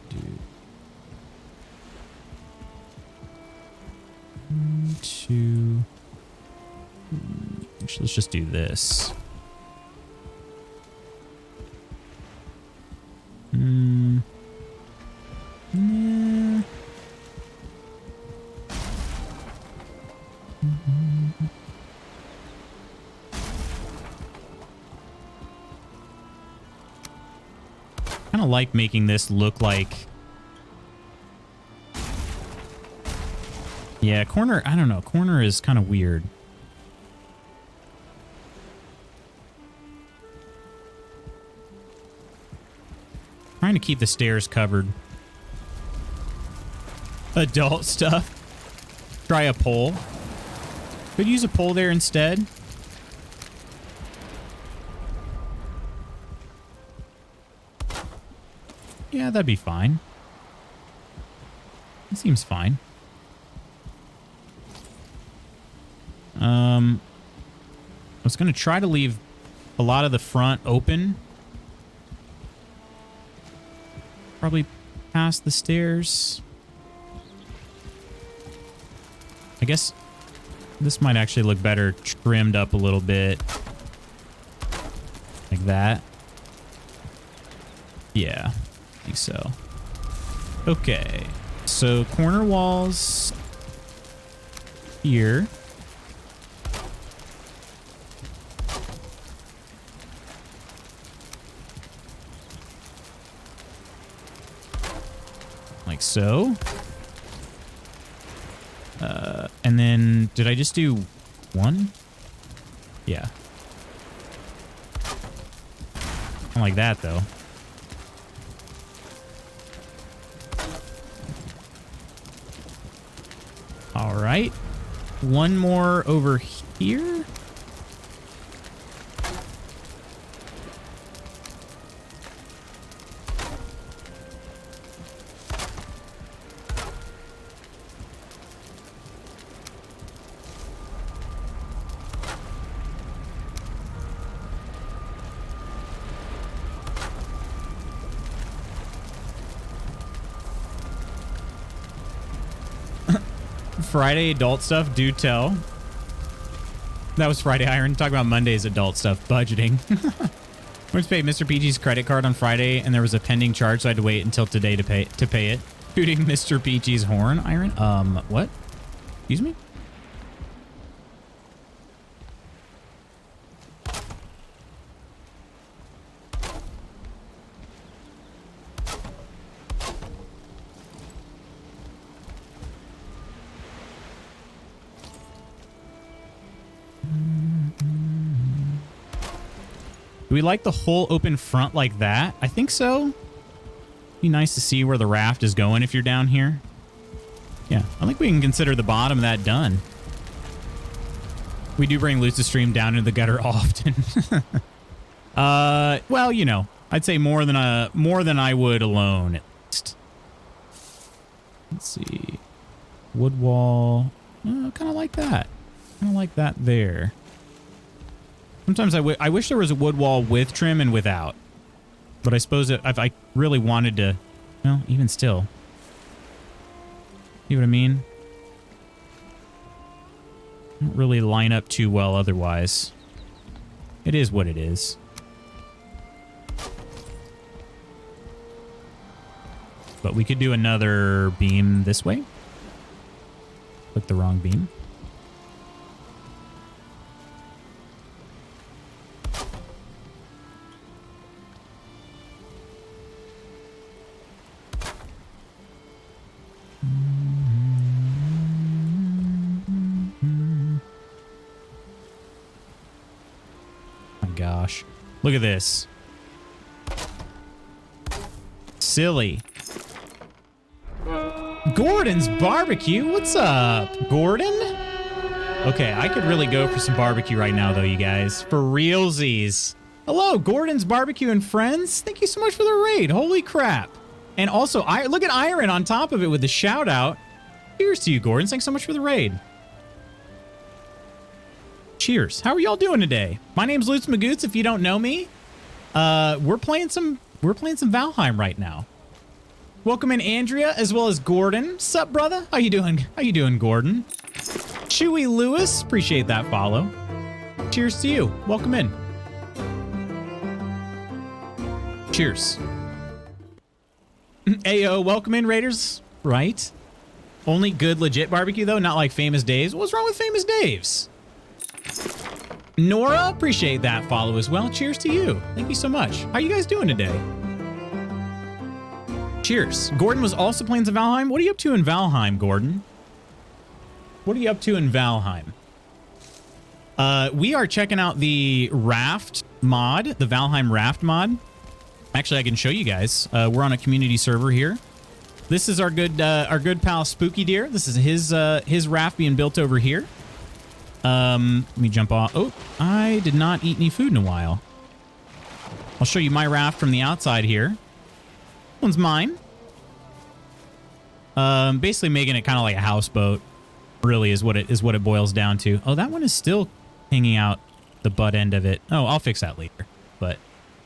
Dude. 1, 2. Actually, let's just do this. Yeah. Kind of like making this look like, yeah, corner, I don't know, corner is kind of weird. Trying to keep the stairs covered. Adult stuff. Try a pole. Could use a pole there instead. Yeah, that'd be fine. It seems fine. I was going to try to leave a lot of the front open. Probably past the stairs. I guess this might actually look better trimmed up a little bit. Like that. Yeah, I think so. Okay, so corner walls here. Like so. And then, did I just do one? Yeah. Not like that, though. All right. One more over here. Friday adult stuff, do tell. That was Friday, Iron. Talk about Monday's adult stuff, budgeting. Once paid Mr. PG's credit card on Friday, and there was a pending charge, so I had to wait until today to pay it. Shooting Mr. PG's horn, Iron. What? Excuse me? Do we like the whole open front like that? I think so. Be nice to see where the raft is going if you're down here. Yeah, I think we can consider the bottom of that done. We do bring Lutz's stream down into the gutter often. Well, you know, I'd say more than I would alone at least. Let's see. Wood wall. Kind of like that. Kind of like that there. Sometimes I wish there was a wood wall with trim and without. But I suppose if I really wanted to, well, even still. You know what I mean? Don't really line up too well otherwise. It is what it is. But we could do another beam this way. Click the wrong beam. My gosh. Look at this. Silly. Gordon's barbecue. What's up, Gordon? Okay, I could really go for some barbecue right now, though, you guys. For realsies. Hello, Gordon's Barbecue and Friends. Thank you so much for the raid. Holy crap. And also, look at Iron on top of it with the shout out. Cheers to you, Gordon. Thanks so much for the raid. Cheers. How are y'all doing today? My name's Lutz Magoots, if you don't know me. We're playing some Valheim right now. Welcome in Andrea as well as Gordon. Sup, brother? How you doing? How you doing, Gordon? Chewy Lewis, appreciate that follow. Cheers to you. Welcome in. Cheers. Ayo, welcome in, Raiders. Right? Only good, legit barbecue, though, not like Famous Dave's. What's wrong with Famous Dave's? Nora, appreciate that follow as well. Cheers to you. Thank you so much. How you guys doing today? Cheers. Gordon was also playing some Valheim. What are you up to in Valheim, Gordon? What are you up to in Valheim? We are checking out the raft mod, the Valheim raft mod. Actually, I can show you guys. We're on a community server here. This is our good pal Spooky Deer. This is his raft being built over here. Let me jump off. Oh, I did not eat any food in a while. I'll show you my raft from the outside here. One's mine. Basically making it kind of like a houseboat. Really is what it boils down to. Oh, that one is still hanging out the butt end of it. Oh, I'll fix that later. But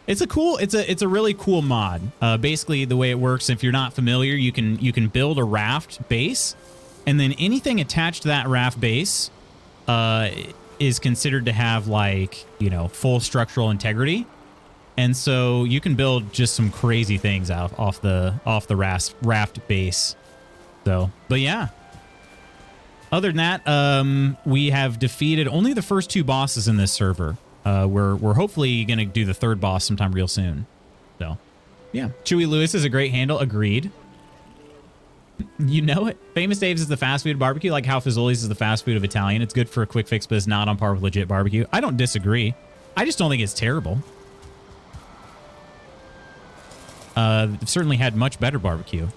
it's a really cool mod. Basically the way it works, if you're not familiar, you can build a raft base, and then anything attached to that raft base is considered to have, like, you know, full structural integrity. And so you can build just some crazy things out off the raft base. So, but yeah. Other than that, we have defeated only the first 2 bosses in this server. We're hopefully gonna do the 3rd boss sometime real soon. So, yeah. Chewy Lewis is a great handle. Agreed. You know it. Famous Dave's is the fast food barbecue, like how Fazoli's is the fast food of Italian. It's good for a quick fix, but it's not on par with legit barbecue. I don't disagree. I just don't think it's terrible. They've certainly had much better barbecue.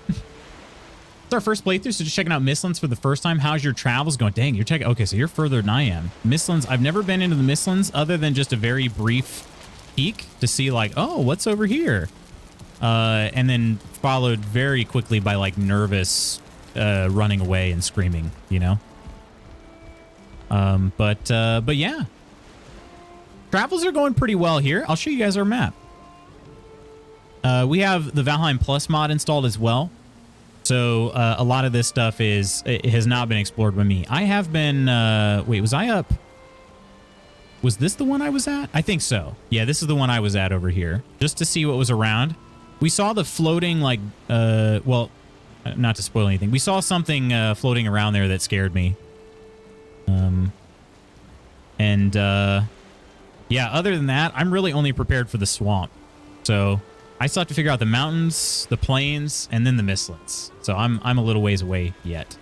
It's our first playthrough, so just checking out Mistlands for the first time. How's your travels going? Dang, you're checking. Okay, so you're further than I am. Mistlands, I've never been into the Mistlands other than just a very brief peek to see, like, oh, what's over here? And then followed very quickly by, like, nervous running away and screaming, you know? But yeah. Travels are going pretty well here. I'll show you guys our map. We have the Valheim Plus mod installed as well. So a lot of this stuff it has not been explored by me. I have been, wait, was I up? Was this the one I was at? I think so. Yeah, this is the one I was at over here, just to see what was around. We saw the floating, like, well, not to spoil anything. We saw something floating around there that scared me. Yeah, other than that, I'm really only prepared for the swamp. So I still have to figure out the mountains, the plains, and then the Mistlands. So I'm a little ways away yet.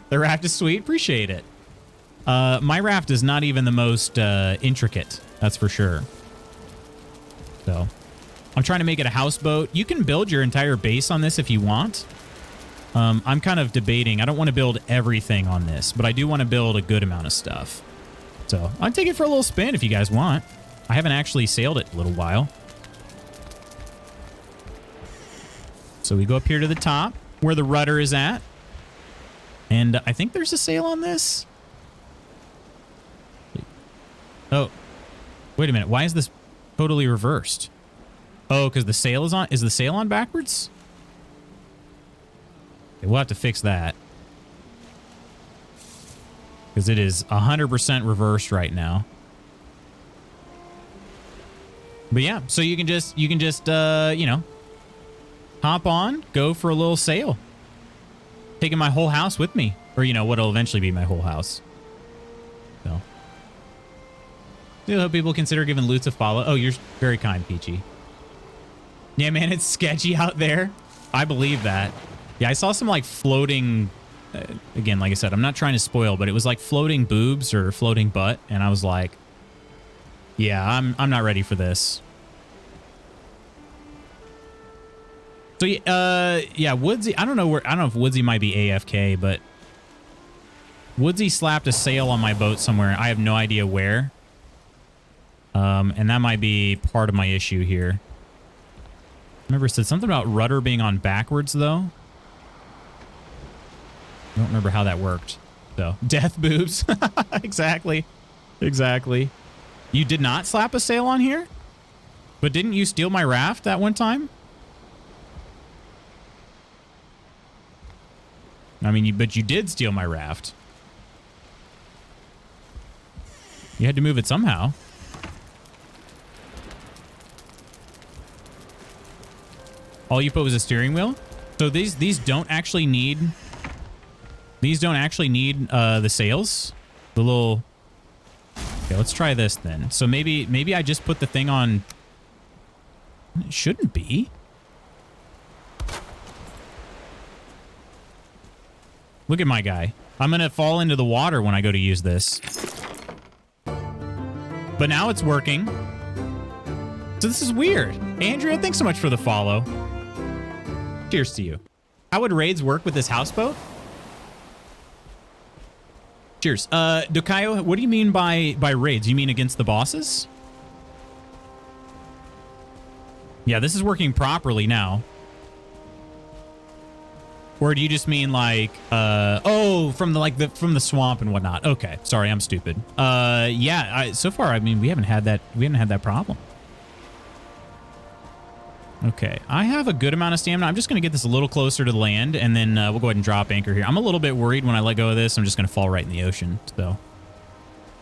The raft is sweet. Appreciate it. My raft is not even the most intricate. That's for sure. So I'm trying to make it a houseboat. You can build your entire base on this if you want. I'm kind of debating. I don't want to build everything on this, but I do want to build a good amount of stuff. So I'll take it for a little spin if you guys want. I haven't actually sailed it in a little while. So we go up here to the top where the rudder is at. And I think there's a sail on this. Oh, wait a minute. Why is this totally reversed? Oh, because the sail is on. Is the sail on backwards? Okay, we'll have to fix that. Because it is 100% reversed right now. But yeah, so you can just you know, hop on, go for a little sail. Taking my whole house with me. Or, you know, what'll eventually be my whole house. So. I hope people consider giving Lutz a follow. Oh, you're very kind, Peachy. Yeah, man, it's sketchy out there. I believe that. Yeah, I saw some, like, floating... again, like I said, I'm not trying to spoil, but it was like floating boobs or floating butt. And I was like, yeah, I'm not ready for this. So yeah, Woodsy. I don't know if Woodsy might be AFK, but Woodsy slapped a sail on my boat somewhere. I have no idea where. And that might be part of my issue here. Remember, it said something about rudder being on backwards though. I don't remember how that worked. So death boobs. Exactly. Exactly. You did not slap a sail on here, but didn't you steal my raft that one time? I mean, but you did steal my raft. You had to move it somehow. All you put was a steering wheel? So these don't actually need... These don't actually need the sails. The little... Okay, let's try this then. So maybe I just put the thing on... It shouldn't be. Look at my guy. I'm going to fall into the water when I go to use this. But now it's working. So this is weird. Andrea, thanks so much for the follow. Cheers to you. How would raids work with this houseboat? Cheers. Dukayo, what do you mean by raids? You mean against the bosses? Yeah, this is working properly now. Or do you just mean like, oh, from the swamp and whatnot? Okay, sorry, I'm stupid. Yeah, so far, I mean, we haven't had that problem. Okay, I have a good amount of stamina. I'm just gonna get this a little closer to the land, and then we'll go ahead and drop anchor here. I'm a little bit worried when I let go of this. I'm just gonna fall right in the ocean. So,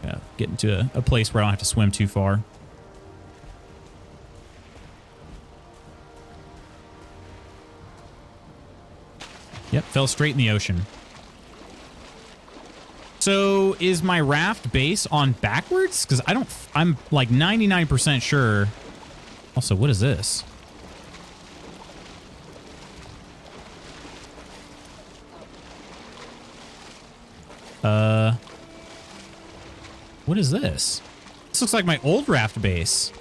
yeah, get into a place where I don't have to swim too far. Yep, fell straight in the ocean. So is my raft base on backwards? Because I'm like 99% sure. Also, what is this? What is this? This looks like my old raft base.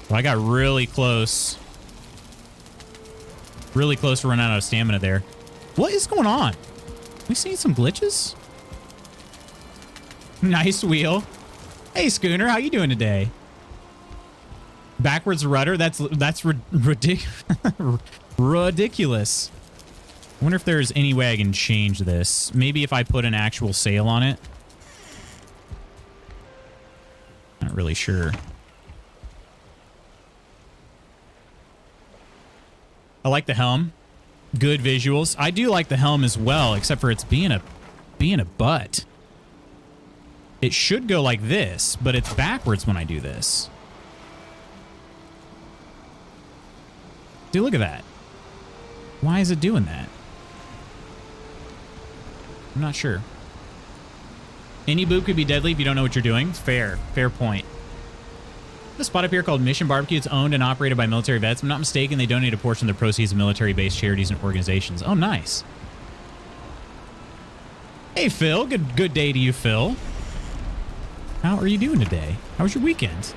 Well, I got really close. Really close to running out of stamina there. What is going on? We seeing some glitches? Nice wheel. Hey, Schooner, how you doing today? Backwards rudder? That's ridiculous. I wonder if there's any way I can change this. Maybe if I put an actual sail on it. Not really sure. I like the helm. Good visuals. I do like the helm as well, except for it's being a butt. It should go like this, but it's backwards when I do this. Dude, look at that. Why is it doing that? I'm not sure. Any boob could be deadly if you don't know what you're doing. Fair. Fair point. There's a spot up here called Mission Barbecue. It's owned and operated by military vets. If I'm not mistaken, they donate a portion of the proceeds to military-based charities and organizations. Oh, nice. Hey, Phil. Good day to you, Phil. How are you doing today? How was your weekend?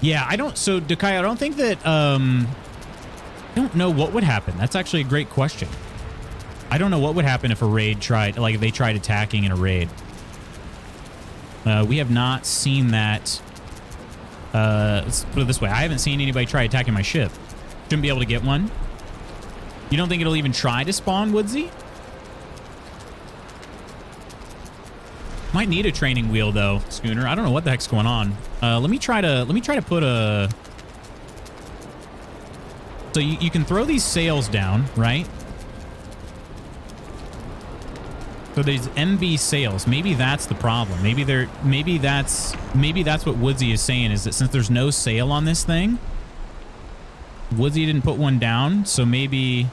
Yeah, I don't. So, Dakai, I don't think that. I don't know what would happen. That's actually a great question. I don't know what would happen if a raid tried, like if they tried attacking in a raid. We have not seen that. Let's put it this way. I haven't seen anybody try attacking my ship. Shouldn't be able to get one. You don't think it'll even try to spawn, Woodsy? Might need a training wheel though, Schooner. I don't know what the heck's going on. Let me try to put a. So you can throw these sails down, right? So there's MB sails. Maybe that's the problem. Maybe that's what Woodsy is saying, is that since there's no sail on this thing, Woodsy didn't put one down. So maybe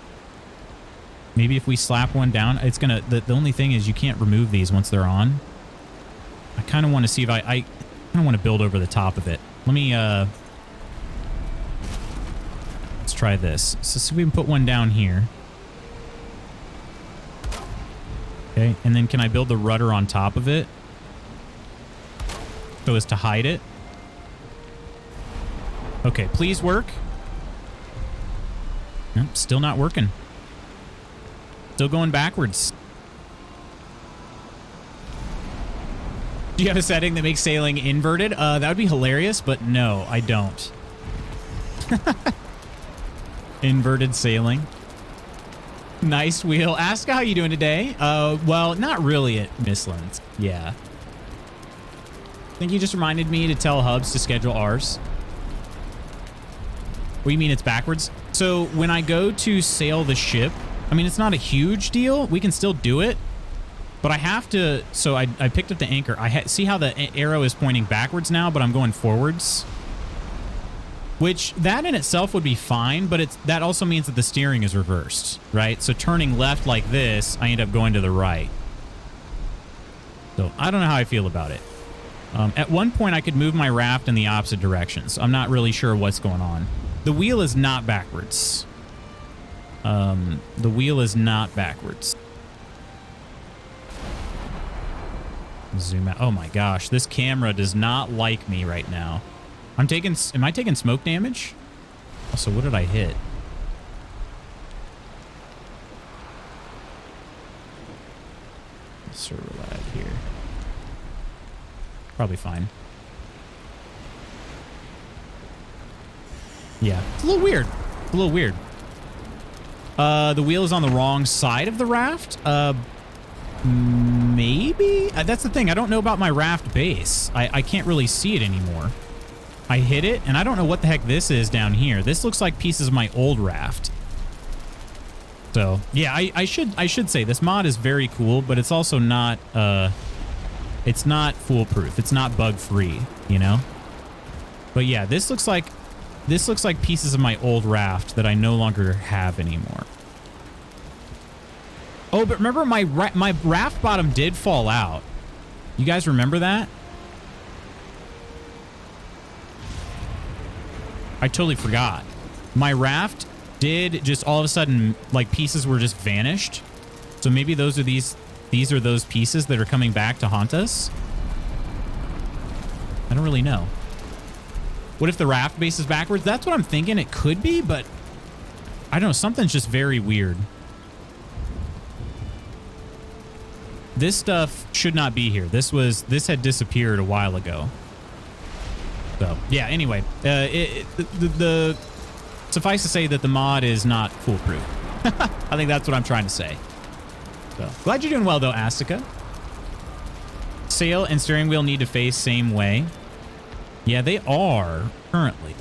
if we slap one down, it's gonna. The only thing is you can't remove these once they're on. I kind of want to see if I kind of want to build over the top of it. Let me let's try this. So see if we can put one down here. Okay, and then can I build the rudder on top of it so as to hide it? Okay, please work. Nope, still not working. Still going backwards. Do you have a setting that makes sailing inverted? That would be hilarious, but no, I don't. Inverted sailing. Nice wheel. Ask how you doing today. Well, not really at Misslands. Yeah. I think you just reminded me to tell Hubs to schedule ours. What do you mean it's backwards? So when I go to sail the ship, I mean, it's not a huge deal. We can still do it. But I have to, so I picked up the anchor. See how the arrow is pointing backwards now, but I'm going forwards? Which, that in itself would be fine, but that also means that the steering is reversed, right? So turning left like this, I end up going to the right. So I don't know how I feel about it. At one point, I could move my raft in the opposite direction, so I'm not really sure what's going on. The wheel is not backwards. The wheel is not backwards. Zoom out. Oh my gosh, this camera does not like me right now. Am I taking smoke damage? Also, what did I hit? Server lag here. Probably fine. Yeah, it's a little weird. It's a little weird. The wheel is on the wrong side of the raft. Maybe? That's the thing. I don't know about my raft base. I can't really see it anymore. I hit it, and I don't know what the heck this is down here. This looks like pieces of my old raft. So, yeah, I should say this mod is very cool, but it's also not, it's not foolproof. It's not bug-free, you know? But yeah, this looks like pieces of my old raft that I no longer have anymore. Oh, but remember my raft bottom did fall out. You guys remember that? I totally forgot. My raft did just all of a sudden, like, pieces were just vanished. So maybe those are these are those pieces that are coming back to haunt us. I don't really know. What if the raft base is backwards? That's what I'm thinking. It could be, but I don't know. Something's just very weird. This stuff should not be here. This had disappeared a while ago. So yeah, anyway, suffice to say that the mod is not foolproof. I think that's what I'm trying to say. So glad you're doing well though, Astica. Sail and steering wheel need to face same way. Yeah, they are currently.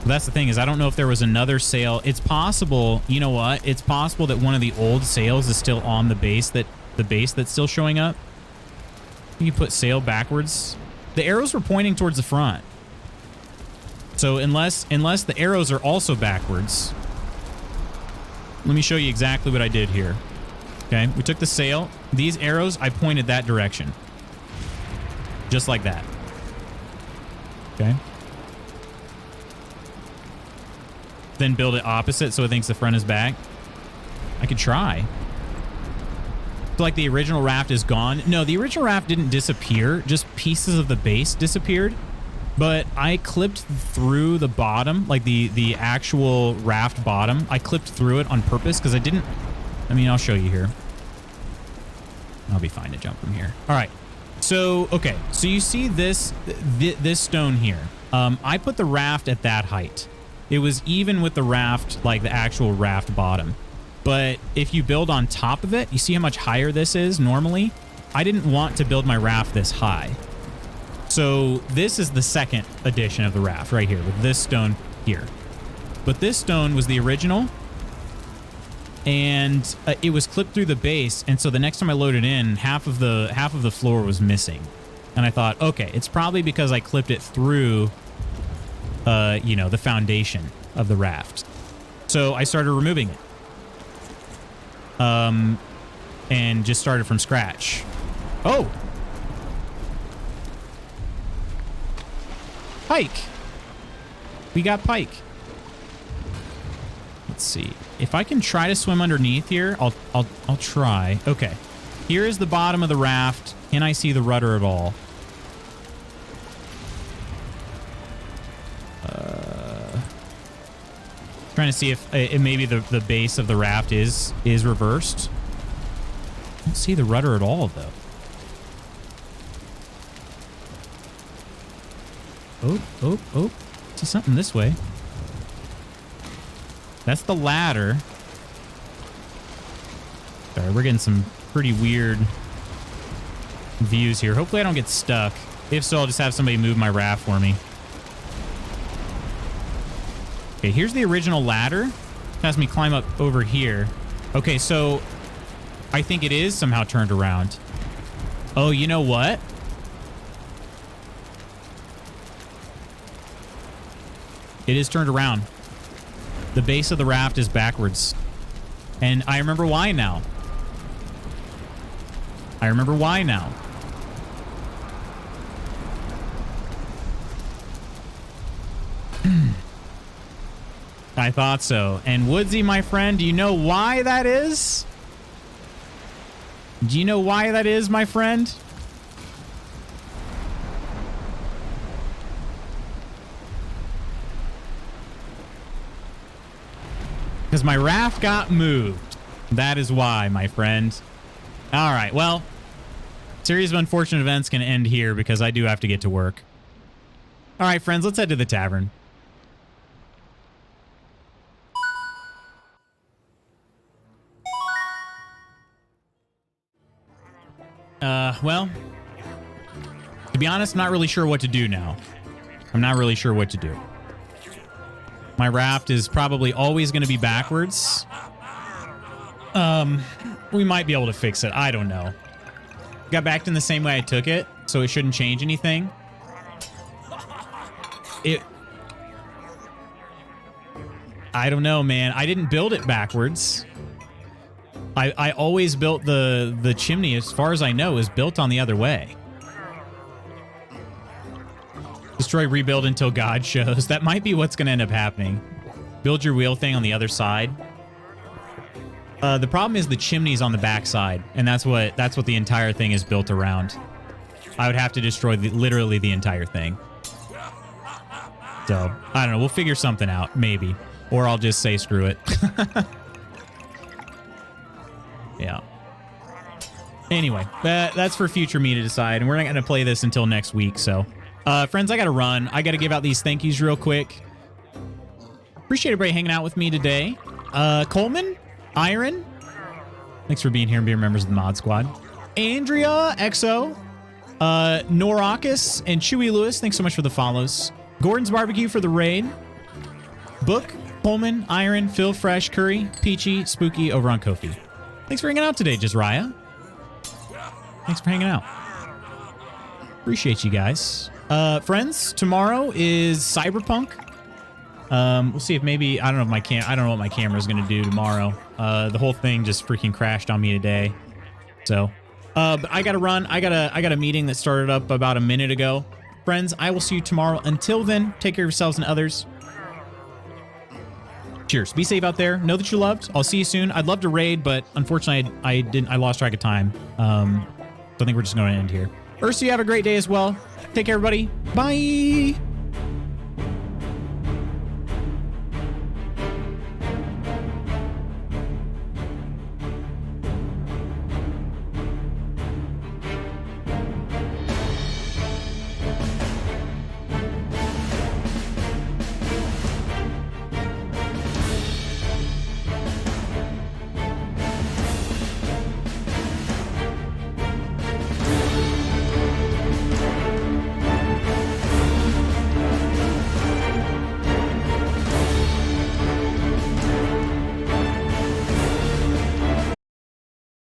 That's the thing, is I don't know if there was another sail. It's possible, you know what? It's possible that one of the old sails is still on the base that's still showing up. You can put sail backwards. The arrows were pointing towards the front. So unless the arrows are also backwards, let me show you exactly what I did here. Okay, we took the sail. These arrows, I pointed that direction. Just like that. Okay. Then build it opposite so it thinks the front is back. I could try. Like the original raft is gone. No, the original raft didn't disappear. Just pieces of the base disappeared. but I clipped through the bottom, like the actual raft bottom. I clipped through it on purpose because I didn't. I mean, I'll show you here. I'll be fine to jump from here. All right. So, okay. So you see this stone here. I put the raft at that height. It was even with the raft, like the actual raft bottom. But if you build on top of it, you see how much higher this is normally? I didn't want to build my raft this high. So this is the second edition of the raft right here with this stone here. But this stone was the original, and it was clipped through the base. And so the next time I loaded in, half of the floor was missing. And I thought, okay, it's probably because I clipped it through, you know, the foundation of the raft. So I started removing it. And just started from scratch. Oh! Pike! We got pike. Let's see. If I can try to swim underneath here, I'll try. Okay. Here is the bottom of the raft. Can I see the rudder at all? Trying to see if maybe the base of the raft is reversed. I don't see the rudder at all, though. Oh. See something this way. That's the ladder. Sorry, we're getting some pretty weird views here. Hopefully I don't get stuck. If so, I'll just have somebody move my raft for me. Okay, here's the original ladder. It has me climb up over here. Okay, so I think it is somehow turned around. Oh, you know what? It is turned around. The base of the raft is backwards. And I remember why now. I remember why now. I thought so. And Woodsy, my friend, do you know why that is? Do you know why that is, my friend? Because my raft got moved. That is why, my friend. All right, well, series of unfortunate events can end here because I do have to get to work. All right, friends, let's head to the tavern. Well, to be honest, I'm not really sure what to do now. I'm not really sure what to do. My raft is probably always going to be backwards. We might be able to fix it. I don't know. Got back in the same way I took it, so it shouldn't change anything. I don't know, man. I didn't build it backwards. I always built the chimney, as far as I know, is built on the other way. Destroy, rebuild until God shows. That might be what's going to end up happening. Build your wheel thing on the other side. The problem is the chimney's on the back side, and that's what the entire thing is built around. I would have to destroy literally the entire thing. So, I don't know. We'll figure something out, maybe. Or I'll just say screw it. Yeah. Anyway, that's for future me to decide, and we're not going to play this until next week, so... friends, I got to run. I got to give out these thank yous real quick. Appreciate everybody hanging out with me today. Coleman, Iron, thanks for being here and being members of the Mod Squad. Andrea, Exo, Norakis, and Chewy Lewis, thanks so much for the follows. Gordon's Barbecue for the raid. Book, Coleman, Iron, Phil Fresh, Curry, Peachy, Spooky over on Ko-fi. Thanks for hanging out today, Jazraya. Thanks for hanging out. Appreciate you guys. Friends, tomorrow is Cyberpunk. We'll see if maybe I don't know what my camera's gonna do tomorrow. The whole thing just freaking crashed on me today. So, but I gotta run. I got a meeting that started up about a minute ago. Friends, I will see you tomorrow. Until then, take care of yourselves and others. Cheers. Be safe out there. Know that you're loved. I'll see you soon. I'd love to raid, but unfortunately, I lost track of time. So I think we're just going to end here. Ursa, you have a great day as well. Take care, everybody. Bye.